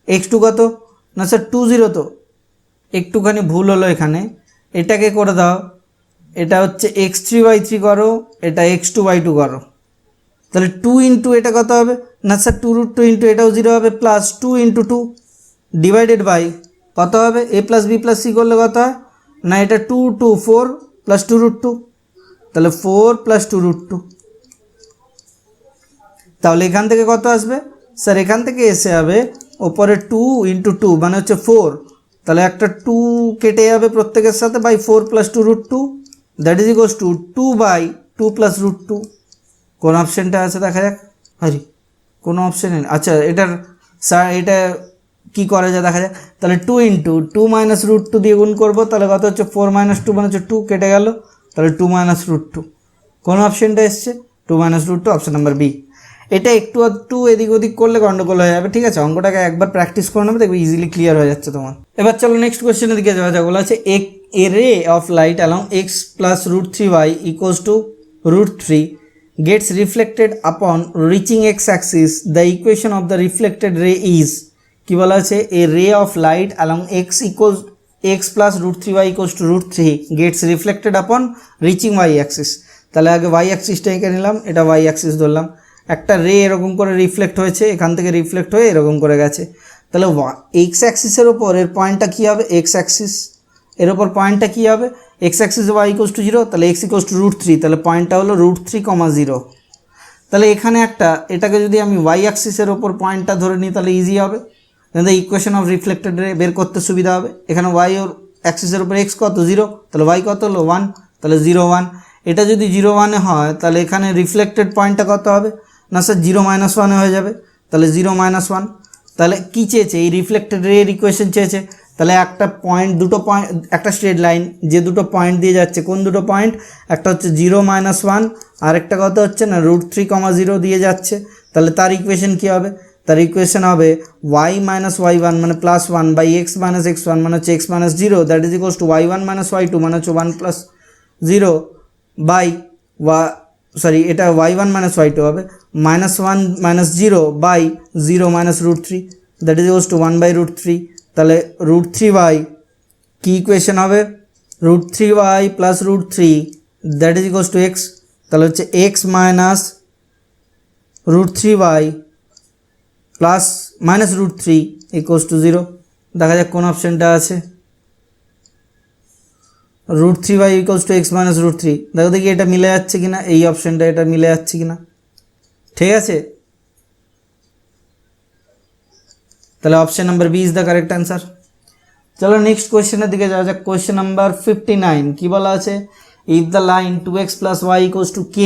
x2 কত না স্যার 2 0, তো একটুখানি ভুল হলো এখানে, এটাকে করে দাও, এটা হচ্ছে x3/3 করো, এটা x2/2 করো। তাহলে 2 × এটা কত হবে না স্যার 2√2 এটাও 0 হবে, প্লাস 2 × 2 ডিভাইডেড বাই কত হবে, a + b + c করলে কত হয় না, এটা 2 2 4 + 2√2, তাহলে 4 + 2√2। তাহলে এখান থেকে কত আসবে স্যার এখান থেকে এসে যাবে ওপরে 2 ইন্টু 2 মানে হচ্ছে 4, তাহলে একটা 2 কেটে যাবে প্রত্যেকের সাথে, by 4 plus 2 root 2, that is equals to 2 by 2 plus root 2। কোন অপশানটা আছে দেখা যাক। আরে কোনো অপশান নেই। আচ্ছা এটার স্যার এটা কী করা যায় দেখা যাক। তাহলে 2 ইন্টু 2 মাইনাস রুট 2 দিয়ে গুণ করবো, তাহলে কত হচ্ছে 4 মাইনাস 2 মানে হচ্ছে 2 কেটে গেল, তাহলে 2 মাইনাস রুট 2। কোন অপশানটা এসছে? 2 minus root 2, option number B. এটা একটু আধটু এদিক ওদিক করলে গন্ডগোল হয়ে যাবে, ঠিক আছে? অঙ্কটাকে একবার প্র্যাকটিস করে নেবে, দেখবে ইজিলি ক্লিয়ার হয়ে যাচ্ছে তোমার। এবার চলো নেক্সট কোয়েশ্চেনের দিকে যাওয়া যাক। বলা আছে a ray of light along x plus root 3y equals to root 3 gets reflected upon reaching x-axis. The equation of the reflected ray is, কি বলা আছে, a ray of light along x plus root 3y equals to root 3 gets reflected upon reaching y-axis. তাহলে আগে y-axisটা এঁকে নিলাম, এটা y-axis ধরলাম। একটা রে এরকম করে রিফ্লেক্ট হয়েছে, এখান থেকে রিফ্লেক্ট হয়ে এরকম করে গেছে, তাহলে x-axisের ওপর এর পয়েন্টটা কী হবে? x-axis এর ওপর পয়েন্টটা কী হবে? x-axis y ইকুয়ালস টু 0, তাহলে x ইকুয়ালস টু রুট 3, তাহলে পয়েন্টটা হলো রুট 3, 0। তাহলে এখানে এটাকে যদি আমি y-axisের ওপর পয়েন্টটা ধরে নিই তাহলে ইজি হবে, দ্য ইকুয়েশন অফ রিফ্লেক্টেড রে বের করতে সুবিধা হবে। এখানে y ওর অ্যাক্সিসের ওপর x কত 0, তাহলে y কত হলো 1, তাহলে 0 1। এটা যদি 0 1 হয় তাহলে এখানে রিফ্লেক্টেড পয়েন্টটা কত হবে? না স্যার 0 মাইনাস 1 হয়ে যাবে, তাহলে 0 মাইনাস 1। তাহলে কী চেয়েছে? এই রিফ্লেক্টেড রে ইকুয়েশন চেয়েছে। তাহলে একটা পয়েন্ট, দুটো পয়েন্ট, একটা স্ট্রেট লাইন যে দুটো পয়েন্ট দিয়ে যাচ্ছে, কোন দুটো পয়েন্ট? একটা হচ্ছে 0 মাইনাস 1, আর একটা কত হচ্ছে না রুট 3, 0 দিয়ে যাচ্ছে। তাহলে তার ইকুয়েশন কী হবে? তার ইকুয়েশন হবে y মাইনাস y1 মানে plus 1 by x minus x1 মানে হচ্ছে x minus 0, that is equals two y1 minus y2 মানে হচ্ছে 1 প্লাস 0 বাই এটা y1 মাইনাস y2 হবে minus 1 minus 0 by 0 minus root 3, that is equals to 1 by root 3। তাহলে root 3y কী equation হবে? Root 3y plus root 3 that is equals to x, তাহলে হচ্ছে x minus root 3y plus minus root 3 equals to 0। দেখা যাক কোন অপশানটা আছে। Root 3y equals to x minus root 3, দেখো দেখি এটা মিলে যাচ্ছে কিনা, এই অপশানটা এটা মিলে যাচ্ছে কিনা, ঠিক আছে? তাহলে option number B is the correct answer. চলো নেক্সট কোয়েশ্চেনের দিকে যাওয়া যাক। কোয়েশ্চেন নাম্বার 59 কি বলা আছে? If the line 2x plus y equals to k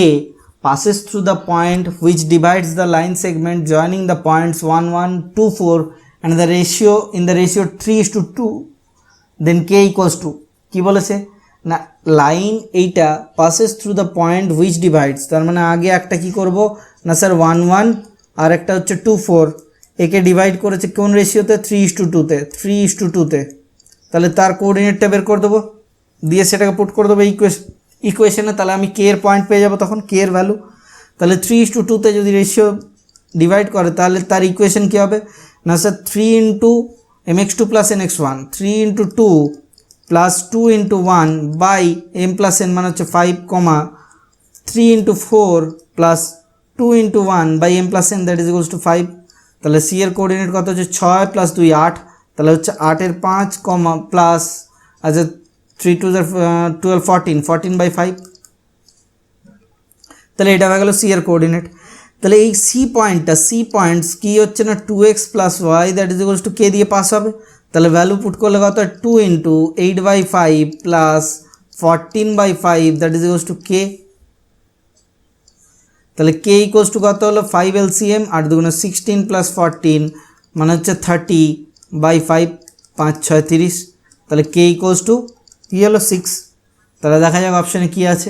passes through the point which divides the line segment joining the points 1 1 2 4 and the ratio 3:2, then k equals to, কি বলেছে না লাইন এইটা passes through the point which divides, তার মানে আগে একটা কি করব না স্যার 1 1 আর একটা হচ্ছে 2 4, একে ডিভাইড করেছে কোন রেশিওতে? 3:2তে। তাহলে তার কোঅর্ডিনেটটা বের করে দেবো, দিয়ে সেটাকে পুট করে দেবো ইকুয়েশনে, তাহলে আমি কে এর পয়েন্ট পেয়ে যাবো তখন, কে এর ভ্যালু। তাহলে 3:2তে যদি রেশিও ডিভাইড করে তাহলে তার ইকুয়েশন কী হবে না sir 3 into mx2 plus nx1, 3 into 2 plus 2 into 1 by m plus n মানে হচ্ছে 5, 3 into 4 plus 2 into 1 by m plus n that is equals to 5। তাহলে সি এর কোঅর্ডিনেট কত হচ্ছে 6 প্লাস 2 8, তাহলে হচ্ছে 8 এর 5 প্লাস আচ্ছা 3 2 12 14 বাই 5, তাহলে এটা হয়ে গেল সি এর কোঅর্ডিনেট। তাহলে এই সি পয়েন্টস কি হচ্ছে না 2x plus y that is equals to k দিয়ে পাস হবে, তাহলে ভ্যালু পুট করলে কত হয় 2 into 8/5 plus 14/5 that is equals to k. তাহলে কে ইকুয়ালস টু কত হলো 5 LCM 8 2 16 প্লাস 14 মানে হচ্ছে 30/5, 5 6 30, তাহলে কে ইকুয়ালস টু কী হলো 6। তাহলে দেখা যাক অপশানে কী আছে,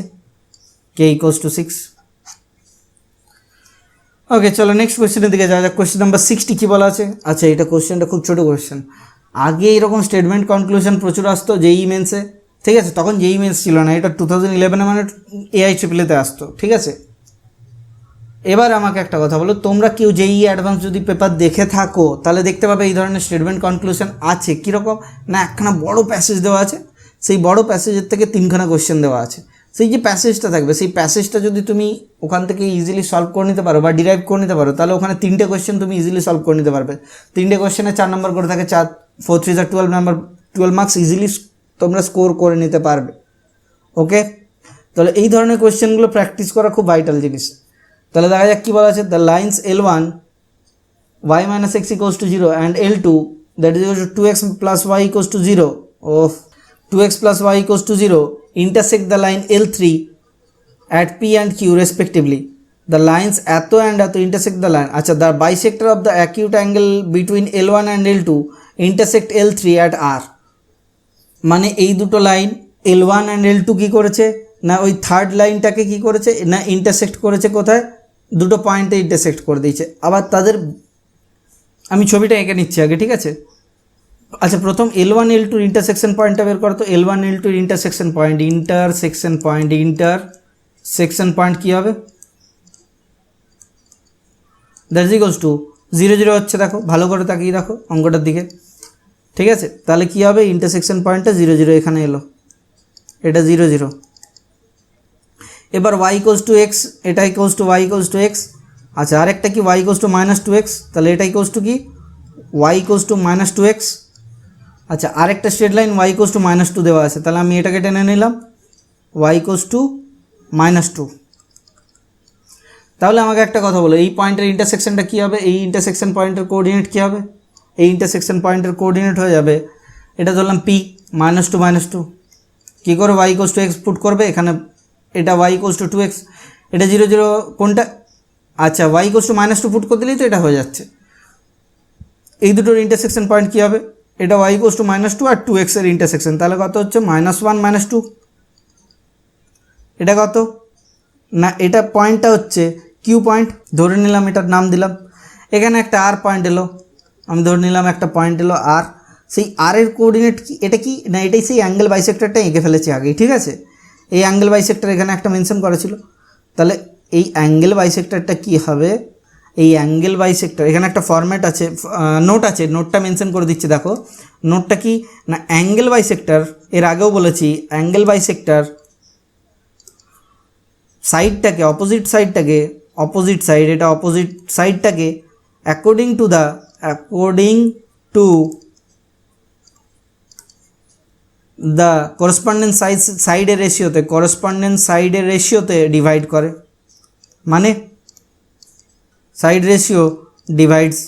কে ইকুয়ালস টু 6। ওকে চলো নেক্সট কোয়েশ্চেনের দিকে যাওয়া যাক। কোয়েশ্চেন নাম্বার 60 কী বলা আছে? আচ্ছা এটা কোয়েশ্চেনটা খুব ছোটো কোয়েশ্চেন, আগে এরকম স্টেটমেন্ট কনক্লুশন প্রচুর আসতো জেই মেন্সে, ঠিক আছে? তখন জেই মেন্স ছিল না, এটা 2011 মানে AIEEE আসতো, ঠিক আছে? এবার আমাকে একটা কথা বলো, তোমরা কেউ জেই অ্যাডভান্স যদি পেপার দেখে থাকো তাহলে দেখতে পাবে এই ধরনের স্টেটমেন্ট কনক্লুশন আছে। কীরকম না একখানা বড় প্যাসেজ দেওয়া আছে, সেই বড় প্যাসেজের থেকে 3খানা কোয়েশ্চেন দেওয়া আছে, সেই যে প্যাসেজটা থাকবে সেই প্যাসেজটা যদি তুমি ওখান থেকে ইজিলি সলভ করে নিতে পারো বা ডিরাইভ করে নিতে পারো তাহলে ওখানে 3টে কোয়েশ্চেন তুমি ইজিলি সলভ করে নিতে পারবে। 3টে কোয়েশ্চেনে 4 নম্বর করে থাকে, 4 4 3 12 নাম্বার, 12 মার্কস ইজিলি তোমরা স্কোর করে নিতে পারবে। ওকে, তাহলে এই ধরনের কোয়েশ্চেনগুলো প্র্যাকটিস করা খুব ভাইটাল জিনিস। তাহলে দেখা যাক কী বলা আছে, the lines L1 y minus x equals to 0 and L2 that is equal to 2x plus y equals to 0 of 2x plus y equals to 0 intersect the line L3 at P and Q respectively. The lines এতো and এতো intersect the line. আচ্ছা, the bisector of the acute angle between L1 and L2 intersect L3 at R. মানে এই দুটো line L1 and L2 কি করেছে না ওই থার্ড লাইনটাকে কি করেছে না ইন্টারসেক্ট করেছে কোথায়, দুটো পয়েন্টে ইন্টারসেক্ট করে দিয়েছে। আবার তাদের আমি ছবিটা এঁকে নিচ্ছি আগে, ঠিক আছে। আচ্ছা, প্রথম L1 L2 ইন্টারসেকশন পয়েন্টটা বের করো তো। L1 L2 ইন্টারসেকশন পয়েন্ট কী হবে, দ্যাটস ইকুয়ালস টু 0 0 হচ্ছে, দেখো ভালো করে তাকিয়ে দেখো অঙ্কটার দিকে, ঠিক আছে। তাহলে কী হবে, ইন্টারসেকশন পয়েন্টটা 0 0 এখানে এলো, এটা 0 0। এবার y ইকুয়ালস টু এক্স, এটা equals two y equals to x. আচ্ছা, আরেকটা কি y ইকুয়ালস টু -2x, তাহলে এটা ইকুয়ালস টু কি y ইকুয়ালস টু -2x। আচ্ছা, আরেকটা straight line y equals two -2 দেওয়া আছে, তাহলে আমি এটাকে টেনে নিলাম y ইকুয়ালস টু -2। তাহলে আমাকে একটা কথা বলো, এই পয়েন্টের ইন্টারসেকশনটা কী হবে, এই ইন্টারসেকশন পয়েন্টের কোঅর্ডিনেট কী হবে, এই ইন্টারসেকশন পয়েন্টের কোঅর্ডিনেট হয়ে যাবে, এটা ধরলাম p -2 কী করে y equals to x put করবে এখানে, এটা y ইকুয়ালস টু 2x, এটা 0 0 কোনটা, আচ্ছা y ইকুয়ালস টু -2 পুট করে দিলেই তো এটা হয়ে যাচ্ছে। এই দুটোর ইন্টারসেকশন পয়েন্ট কী হবে, এটা y ইকুয়ালস টু -2 আর 2x এর ইন্টারসেকশন, তাহলে কত হচ্ছে -1 -2। এটা কত না, এটা পয়েন্টটা হচ্ছে কিউ পয়েন্ট, ধরে নিলাম এটার নাম দিলাম। এখানে একটা আর পয়েন্ট এলো, আমি ধরে নিলাম একটা পয়েন্ট এলো আর, সেই আর এর কোঅর্ডিনেট কি, এটা কি না, এটাই সেই অ্যাঙ্গেল বাইসেক্টরটা এঁকে ফেলেছি আগেই, ঠিক আছে। এই অ্যাঙ্গেল বাইসেক্টর এখানে একটা মেনশন করা ছিল, তাহলে এই অ্যাঙ্গেল বাইসেক্টরটা কী হবে, এই অ্যাঙ্গেল বাইসেক্টর এখানে একটা ফরম্যাট আছে, নোট আছে, নোটটা মেনশন করে দিচ্ছি দেখো। নোটটা কি না, অ্যাঙ্গেল বাইসেক্টর, এর আগেও বলেছি অ্যাঙ্গেল বাইসেক্টর সাইডটাকে, অপোজিট সাইড, এটা অপোজিট সাইডটাকে অ্যাকর্ডিং টু দ্য করেসপন্ডেন্স সাইডের রেশিওতে ডিভাইড করে, মানে সাইড রেশিও ডিভাইডস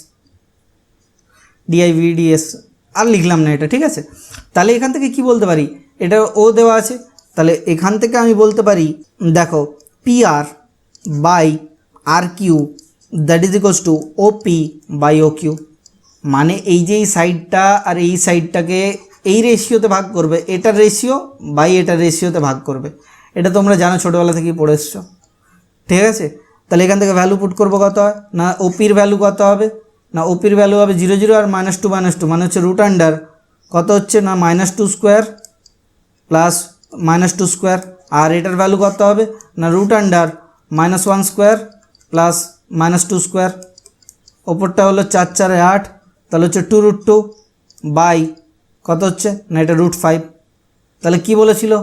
DIVDS, আর লিখলাম না এটা, ঠিক আছে। তাহলে এখান থেকে কি বলতে পারি, এটা ও দেওয়া আছে, তাহলে এখান থেকে আমি বলতে পারি দেখো PR by RQ that is equals to OP by OQ, মানে এই যে এই সাইডটা আর এই সাইডটাকে এই রেশিওতে ভাগ করবে, এটার রেশিও বাই এটার রেশিওতে ভাগ করবে, এটা তোমরা জানো ছোটোবেলা থেকেই পড়ে এসছো, ঠিক আছে। তাহলে এখান থেকে ভ্যালু পুট করবো, কত হয় না ওপির ভ্যালু কত হবে না, ওপির ভ্যালু হবে 0 0 আর -2 মানে হচ্ছে রুট আন্ডার কত হচ্ছে না -2 স্কোয়ার প্লাস -2 স্কোয়ার, আর এটার ভ্যালু কত হবে না root under -1 square plus -2 square, ওপরটা হলো 4 4 8, তাহলে হচ্ছে 2√2 বাই কত হচ্ছে না এটা √5। তাহলে কি বলেছিল,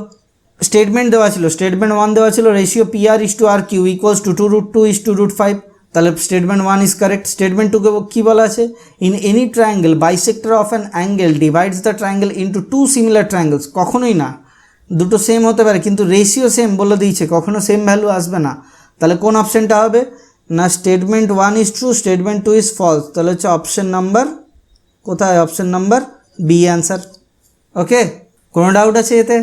স্টেটমেন্ট দেওয়া ছিল, স্টেটমেন্ট 1 দেওয়া ছিল ratio PR is to RQ equals to 2√2 is to √5, তাহলে স্টেটমেন্ট 1 ইজ কারেক্ট। স্টেটমেন্ট 2কে কী বলা আছে, in any triangle bisector of an angle divides the triangle into 2 similar triangles, কখনোই না, দুটো সেম হতে পারে কিন্তু রেশিও সেম বলে দিয়েছে, কখনো সেম ভ্যালু আসবে না। তাহলে কোন অপশানটা হবে না, statement 1 is true, statement 2 is false, তাহলে হচ্ছে অপশান নাম্বার কোথায়, option number B answer. Okay, কোনো ডাউট আছে এতে?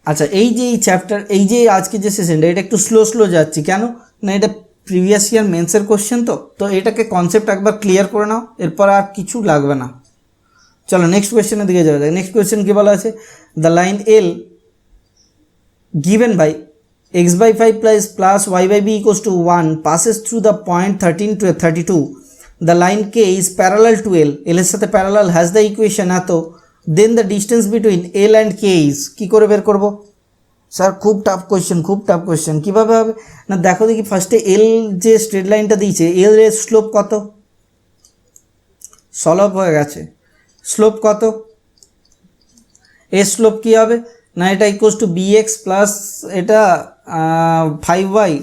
আচ্ছা, এই যে এই চ্যাপ্টার, এই যে আজকে যে সেশনটা, এটা একটু স্লো যাচ্ছি কেন না, এটা প্রিভিয়াস ইয়ার মেন্সের কোশ্চেন, তো এটাকে কনসেপ্ট একবার ক্লিয়ার করে নাও, এরপর আর কিছু লাগবে না। চলো নেক্সট কোয়েশ্চেনের দিকে যাওয়া যায়। নেক্সট কোয়েশ্চেন কী বলা আছে, the line L given by x/5 plus y/b equals to 1 passes through the point 13 to 32. The line K is parallel to L. L এর সাথে প্যারালাল has the equation এত, then the distance between L and K is, কী করে বের করব sir? খুব tough question, কীভাবে হবে না, দেখো দেখি ফার্স্টে L যে স্ট্রেট লাইনটা দিয়েছে, L এর স্লোপ কত, সলভ হয়ে গেছে, স্লোপ কত, এর স্লোপ কী হবে না, এটা ইকুয়ালস টু BX প্লাস এটা 5y,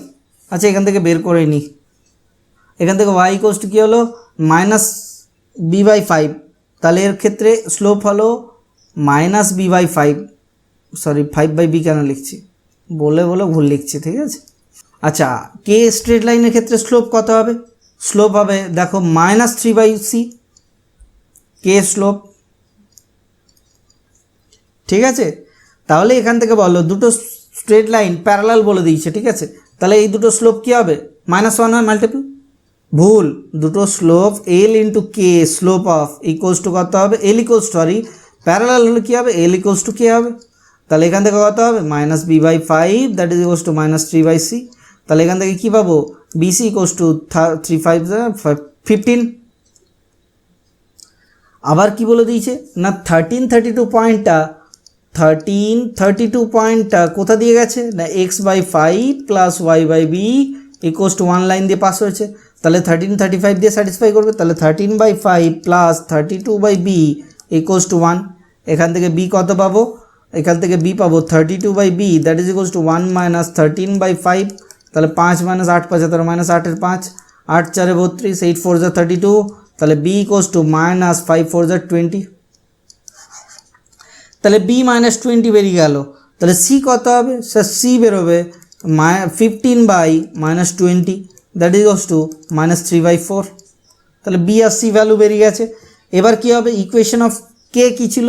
আচ্ছা এখান থেকে বের করে নিই, এখান থেকে y ইকুয়ালস টু কী হলো -b/5, তাহলে এর ক্ষেত্রে স্লোপ হলো -b/5, সরি 5/b কেন লিখছি, বলে ভুল লিখছি, ঠিক আছে। আচ্ছা, K স্ট্রেট লাইনের ক্ষেত্রে স্লোপ কত হবে, স্লোপ হবে দেখো -3/c কে স্লোপ, ঠিক আছে। তাহলে এখান থেকে বলো দুটো স্ট্রেট লাইন প্যারালাল বলে দিয়েছে, ঠিক আছে, তাহলে এই দুটো স্লোপ কি হবে -1 হয় মাল্টিপল, ভুল, দুটো slope L into k slope of equals to কত হবে, এল ইকুয়ালস টু সরি প্যারালাল হলে কী হবে এল ইকুয়ালস টু কে হবে, তাহলে এখান থেকে কত হবে -b/5 that is equals two -3/c, তাহলে এখান থেকে কী পাবো BC ইকুয়ালস টু 3/5 15। আবার কি বলে দিয়েছে না 1332 পয়েন্টটা কোথা দিয়ে গেছে না x/5 plus y/b equals to 1 line দিয়ে পাস হয়েছে, তাহলে 1335 দিয়ে স্যাটিসফাই করবে, তাহলে 13/5 প্লাস 32/b ইকুয়ালস টু 1, এখান থেকে b কত পাবো, এখান থেকে b পাবো 32/b that is equals to 1 minus 13/5, তাহলে 5 মাইনাস 8 5 তাহলে -8 5, 8 4 32, 8 4 32, তাহলে b ইকুয়ালস টু -5 4 20, তাহলে b -20 বেরিয়ে গেল, তাহলে c কত হবে স্যার c বেরোবে 15/-20 দ্যাট ইজ ইকুয়ালস টু -3/4, তাহলে b আর c ভ্যালু বেরিয়ে গেছে। এবার কি হবে ইকুয়েশন অফ কে কী ছিল,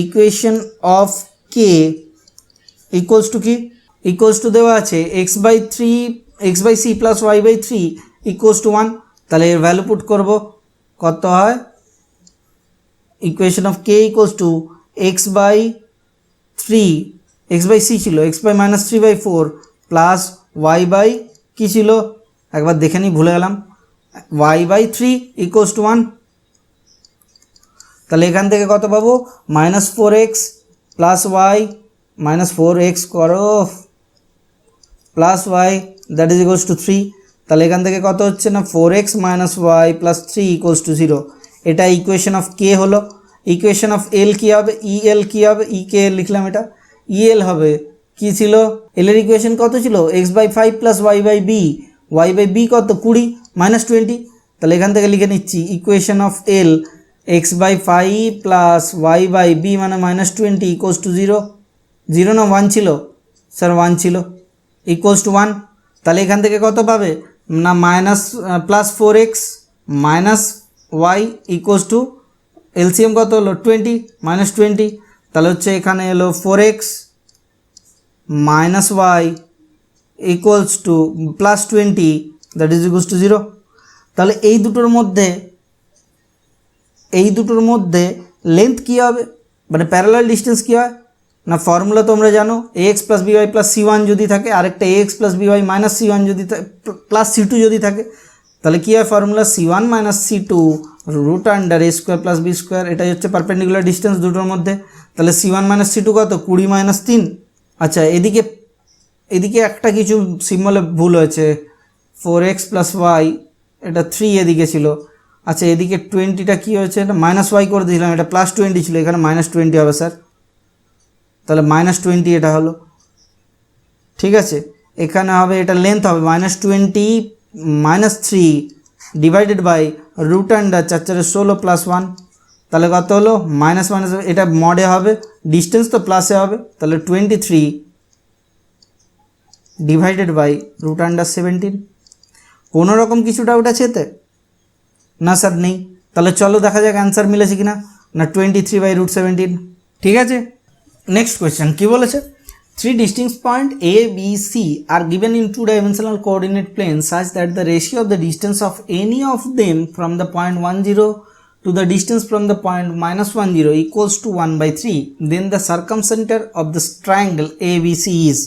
equation of K equals to কি ইকুয়ালস টু দেওয়া আছে x/c plus y/3 equals to 1, তাহলে এর ভ্যালু পুট করব কত হয় equation of K equals to x/c ছিল x/-3/4 প্লাস y/ কী ছিল একবার দেখে নিই ভুলে গেলাম y/3 ইকুয়ালস টু 1, তাহলে এখান থেকে কত পাবো -4x প্লাস y -4x করো plus y that is equals two 3, তাহলে এখান থেকে কত হচ্ছে না 4x minus y plus 3 equals to 0, এটা ইকুয়েশন অফ কে হলো। ইকুয়েশন অফ এল কী হবে ইএল কী হবে কে লিখলাম, এটা ইএল হবে কী ছিল এলের ইকুয়েশন কত ছিল x/5 প্লাস y/b কত 20 -20, তাহলে এখান থেকে লিখে নিচ্ছি equation of L x/5 plus y/b মানে -20 ইকুয়ালস টু 0 না 1 ছিল স্যার 1 ছিল ইকুয়ালস টু 1, তাহলে এখান থেকে কত পাবে না +4x minus y equals two LCM কত হলো 20 -20, তাহলে হচ্ছে এখানে এলো 4x minus y equals two +20 that is equals to 0, তাহলে এই দুটোর মধ্যে লেন্থ কী হবে মানে প্যারালাল ডিস্টেন্স কী হয় না ফর্মুলা তোমরা জানো ax plus by plus c1 যদি থাকে আরেকটা ax plus by minus c1 যদি প্লাস c2 যদি থাকে, তাহলে কী হয় formula c1 minus c2 root under a square plus b square, এটাই হচ্ছে পারপেন্ডিকুলার ডিস্টেন্স দুটোর মধ্যে, তাহলে c1 মাইনাস c2 কত 20 মাইনাস 3, আচ্ছা এদিকে একটা কিছু সিম্বলে ভুল হয়েছে 4x প্লাস y এটা 3 এদিকে ছিল, আচ্ছা এদিকে 20টা কী হয়েছে এটা -y করে দিয়েছিলাম, এটা +20 ছিল এখানে -20 হবে স্যার, তাহলে -20 এটা হলো, ঠিক আছে, এখানে হবে এটা লেন্থ হবে -20 -3 divided by root under 4 4 16 plus 1, তাহলে কত হলো মাইনাস এটা মডে হবে ডিস্টেন্স তো প্লাসে হবে, তাহলে 23 ডিভাইডেড বাই রুট আন্ডার 17, কোনো রকম কিছু ডাউট আছে এতে না স্যার নেই, তাহলে চলো দেখা যাক অ্যান্সার মিলেছে কিনা না 23/√17, ঠিক আছে। নেক্সট কোয়েশ্চেন কী বলেছে 3 distinct point A, B, C are given in 2-dimensional coordinate plane such that the ratio of the distance of any of them from the point 10 to the distance from the point -10 equals to 1/3, then the circumcenter of the triangle ABC is,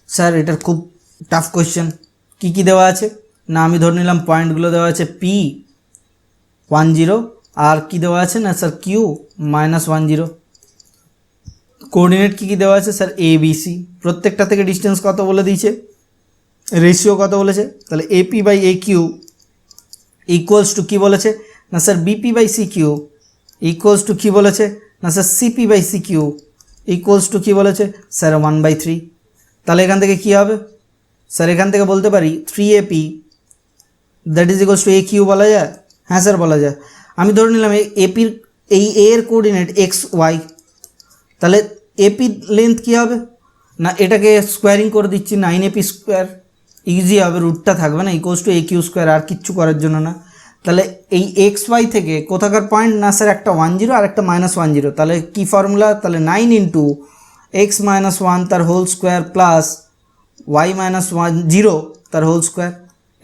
sir এটার খুব tough question, কী দেওয়া আছে না আমি ধরে নিলাম পয়েন্টগুলো দেওয়া আছে P10 আর কী দেওয়া আছে না স্যার Q -10, কোঅর্ডিনেট কী দেওয়া আছে স্যার ABC, প্রত্যেকটা থেকে ডিস্টেন্স কত বলে দিয়েছে রেশিও কত বলেছে, তাহলে AP/AQ ইকুয়ালস টু কী বলেছে না স্যার BP/CQ ইকুয়ালস টু কী বলেছে না স্যার CP/CQ ইকুয়ালস টু কী বলেছে স্যার 1/3, তাহলে এখান থেকে কী হবে স্যার এখান থেকে বলতে পারি 3AP that is equals two AQ বলা যায়, হ্যাঁ স্যার বলা যায়, আমি ধরে নিলাম এপির এই এর কোঅর্ডিনেট XY, তাহলে এপি লেন্থ কী হবে না এটাকে স্কোয়ারিং করে দিচ্ছি 9AP স্কোয়ার ইজি হবে, রুটটা থাকবে না, equals to A Q square, আর কিচ্ছু করার জন্য না। তাহলে এই এক্স ওয়াই থেকে কোথাকার পয়েন্ট না স্যার, একটা 10 আর একটা -10, তাহলে কি ফর্মুলা, তাহলে 9 ইন্টু এক্স মাইনাস 1 তার whole square plus y minus 10 তার হোল স্কোয়ার,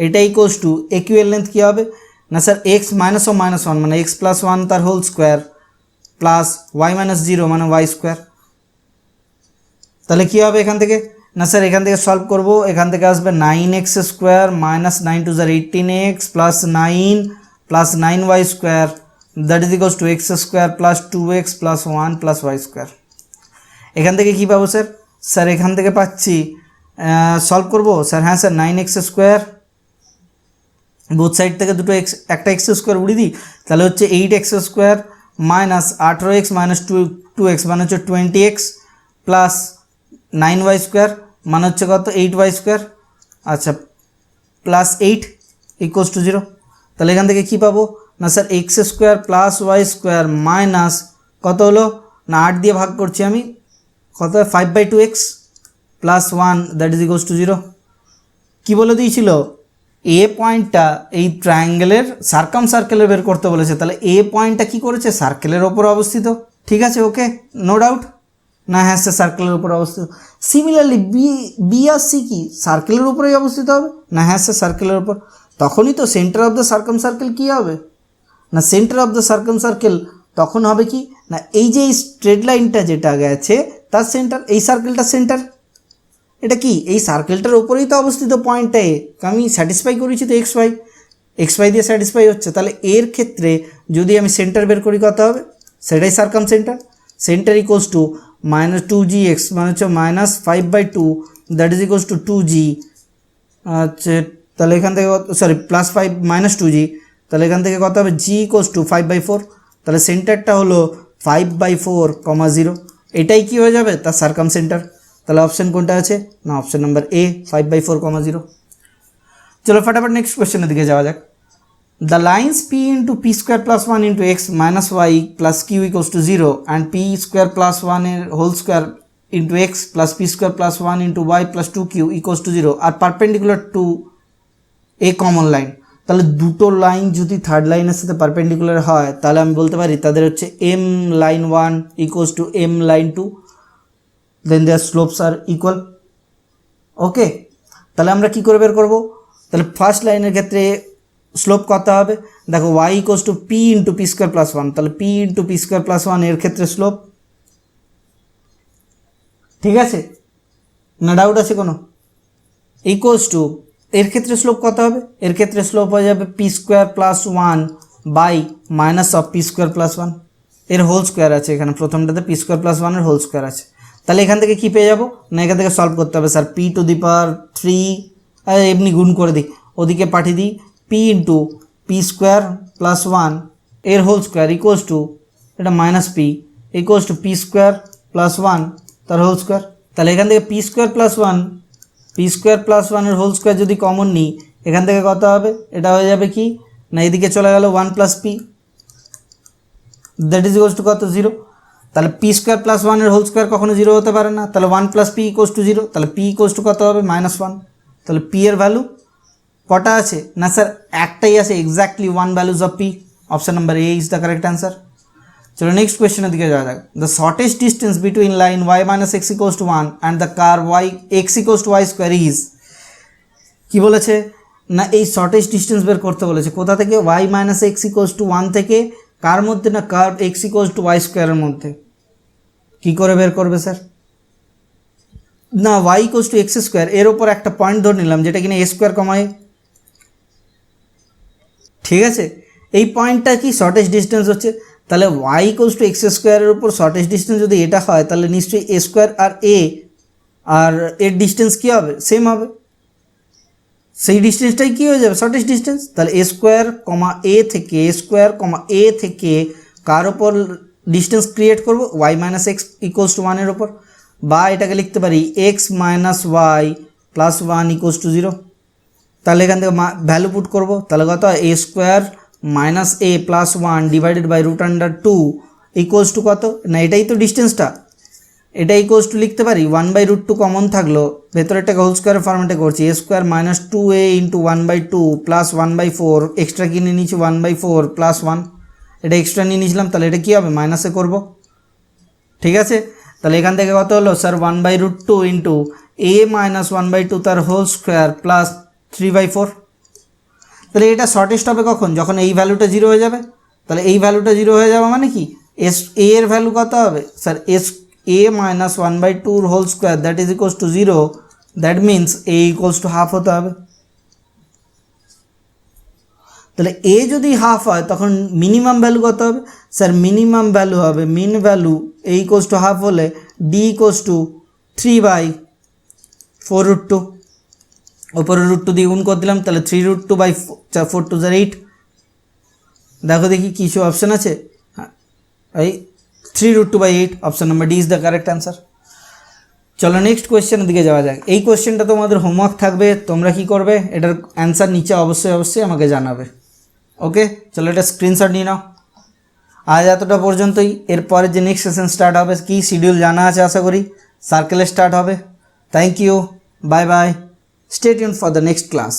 এটা ইকুয়ালস টু এ কিউ এর লেন্থ কী হবে না স্যার, এক্স মাইনাস ও মাইনাস 1 মানে এক্স প্লাস 1 তার whole square plus y minus 0 মানে ওয়াই স্কোয়ার। তাহলে কী হবে এখান থেকে না স্যার, এখান থেকে সলভ করব, এখান থেকে আসবে 9x square minus 9 2 18x plus 9 plus 9y square that is equals to x square plus 2x plus 1 plus y square. এখান থেকে কী পাবো স্যার, স্যার এখান থেকে পাচ্ছি, সলভ করব স্যার, হ্যাঁ sir 9x square, both side থেকে দুটো এক্স, একটা এক্স স্কোয়ার উড়িয়ে দিই, তাহলে হচ্ছে 8x square minus 18x minus 2x মানে হচ্ছে 20x প্লাস 9y স্কোয়ার মানে হচ্ছে কত 8y স্কোয়ার, আচ্ছা প্লাস 8 ইকুয়ালস টু 0। তাহলে এখান থেকে কী পাবো না sir, x square plus y square minus কত হলো না 8 দিয়ে ভাগ করছি আমি, কত 5/2x plus 1 that is equals to 0। কী বলে দিয়েছিল, এ পয়েন্টটা এই ট্রায়াঙ্গেলের সার্কাম সার্কেলের বের করতে বলেছে, তাহলে এ পয়েন্টটা কী করেছে, সার্কেলের ওপর অবস্থিত, ঠিক আছে ওকে নো ডাউট না, হ্যাঁ স্যার সার্কেলের উপরে অবস্থিত। সিমিলারলি বি আর সি কি সার্কেলের উপরেই অবস্থিত হবে না, হ্যাঁ স্যার সার্কেলের উপর, তখনই তো centre of the circumcircle কী হবে না, centre of the circumcircle তখন হবে কি না, এই যে এই স্ট্রেট লাইনটা যেটা গেছে তার সেন্টার, এই সার্কেলটার সেন্টার, এটা কি এই সার্কেলটার উপরেই তো অবস্থিত পয়েন্টটা এ, আমি স্যাটিসফাই করেছি তো এক্স ওয়াই দিয়ে স্যাটিসফাই হচ্ছে, তাহলে এর ক্ষেত্রে যদি আমি সেন্টার বের করি কত হবে, সেটাই circum centre equals to minus 2gx মানে হচ্ছে minus 5/2 that is equals two 2g, আচ্ছা তাহলে এখান থেকে সরি প্লাস 5 মাইনাস 2g, তাহলে এখান থেকে কত হবে g ইকুয়ালস টু 5/4, তাহলে সেন্টারটা হলো 5/4, 0, এটাই কি হয়ে যাবে তার সার্কাম সেন্টার। তাহলে অপশান কোনটা আছে না, অপশান নাম্বার এ 5/4, 0। চলো ফটাফট নেক্সট কোয়েশ্চেনের দিকে যাওয়া যাক। The lines p into p square plus 1 into x minus y plus q equals to 0 and p square plus 1 whole square into x plus p square plus 1 into y plus 2q equals to 0 are perpendicular to a common line। তাহলে দুটো line যদি third লাইনের সাথে perpendicular হয় তাহলে আমি বলতে পারি তাদের হচ্ছে m line 1 equals to m line 2, then their slopes are equal, ওকে। তাহলে আমরা কি করে বের করব, তাহলে ফার্স্ট লাইনের ক্ষেত্রে স্লোপ কত হবে, দেখো y equals two p into P square plus 1, তাহলে p into P square plus 1 এর ক্ষেত্রে স্লোপ, ঠিক আছে না ডাউট আছে কোনো, ইকুয়ালস টু এর ক্ষেত্রে স্লোপ কত হবে, এর ক্ষেত্রে স্লোপ হয়ে যাবে P square plus 1 by minus of P square plus 1 এর হোল স্কোয়ার আছে, এখানে প্রথমটাতে পি স্কোয়ার প্লাস 1 এর হোল স্কোয়ার আছে। তাহলে এখান থেকে কী পেয়ে যাবো না, এখান থেকে সলভ করতে হবে স্যার p টু দি পাওয়ার 3 এমনি গুণ করে দিই, ওদিকে পাঠিয়ে দিই p into P square plus 1 এর হোল স্কোয়ার ইকুয়ালস টু এটা minus P equals to P square plus 1 তার হোল স্কোয়ার। তাহলে এখান থেকে পি স্কোয়ার প্লাস 1 এর হোল স্কোয়ার যদি কমন নিই এখান থেকে কত হবে, এটা হয়ে যাবে কি না এদিকে চলে গেল 1 plus P that is equals to কত 0। তাহলে পি স্কোয়ার প্লাস 1 এর হোল স্কোয়ার কখনো 0 হতে পারে না, তাহলে 1 প্লাস পি ইকুয়ালস টু 0, তাহলে পি ইকুয়ালস টু কত হবে -1, তাহলে পি এর ভ্যালু কটা আছে না স্যার একটাই আছে, exactly 1 values of P, option number A is the correct answer. চলো নেক্সট কোয়েশ্চেনের দিকে যাওয়া যাক। The shortest distance between line y minus x equals to 1 and the curve y x equals to y square is, কী বলেছে না এই shortest distance বের করতে বলেছে, কোথা থেকে y minus x equals to 1 থেকে কার মধ্যে না curve x equals to y স্কোয়ারের মধ্যে, কী করে বের করবে স্যার না y equals to x square এর ওপর একটা পয়েন্ট ধরে নিলাম যেটা কিনা a স্কোয়ার কমায়, ঠিক আছে এই পয়েন্টটা কি শর্টেস্ট ডিস্টেন্স হচ্ছে, তাহলে y ইকুয়ালস টু এক্স স্কোয়ারের উপর শর্টেস্ট ডিস্টেন্স যদি এটা হয় তাহলে নিশ্চয়ই a স্কোয়ার আর এর ডিস্টেন্স কী হবে সেম হবে, সেই ডিস্টেন্সটাই কী হয়ে যাবে শর্টেস্ট ডিস্টেন্স। তাহলে a স্কোয়ার এ থেকে কার ওপর ডিস্টেন্স ক্রিয়েট করবো y minus x equals to 1 এর ওপর, বা এটাকে লিখতে পারি x minus y plus 1 equals to 0। তাহলে এখান থেকে ভ্যালু পুট করবো, তাহলে কত a square minus a plus 1 divided by √2 equals to কত না এটাই তো ডিস্টেন্সটা, এটা ইকুয়ালস টু লিখতে পারি 1/√2 কমন থাকলো, ভেতরেরটাকে হোল স্কোয়ারের ফর্মেটে করছি, a square minus 2a into 1/2 plus 1/4, extra কিনে নিয়েছি 1/4 প্লাস 1, এটা এক্সট্রা নিয়ে নিয়েছিলাম, তাহলে এটা কী হবে মাইনাসে করব। ঠিক আছে, তাহলে এখান থেকে কত হলো স্যার 1/√2 ইন্টু a মাইনাস 1/2 তার হোল স্কোয়ার প্লাস 3/4। তাহলে এটা শর্টেস্ট হবে কখন, যখন এই ভ্যালুটা 0 হয়ে যাবে। তাহলে এই ভ্যালুটা 0 হয়ে যাবে মানে কি, এস এ এর ভ্যালু কত হবে sir, a minus 1/2 whole square that is equals to 0, that means a equals to half হতে হবে। তাহলে a যদি হাফ হয় তখন মিনিমাম ভ্যালু কত হবে স্যার, মিনিমাম ভ্যালু হবে min value a equals to half হলে d ইকুয়ালস টু 3/4√2, ওপরে √2 দিয়ে গুণ করে দিলাম, তাহলে 3√2/4 টু 8। দেখো দেখি কিছু অপশান আছে, হ্যাঁ এই 3√2/8, option number D is the correct answer. চলো নেক্সট কোয়েশ্চেনের দিকে যাওয়া যাক। এই কোয়েশ্চেনটা তোমাদের হোমওয়ার্ক থাকবে, তোমরা কি করবে, এটার অ্যান্সার নিচে অবশ্যই আমাকে জানাবে। ওকে, চলো এটা স্ক্রিনশট নিয়ে নাও। আজ এতটা পর্যন্তই, এরপরে যে নেক্সট সেশন স্টার্ট হবে কি শিডিউল জানা আছে আশা করি, সার্কেলে স্টার্ট হবে। Thank you, bye bye, stay tuned for the next class.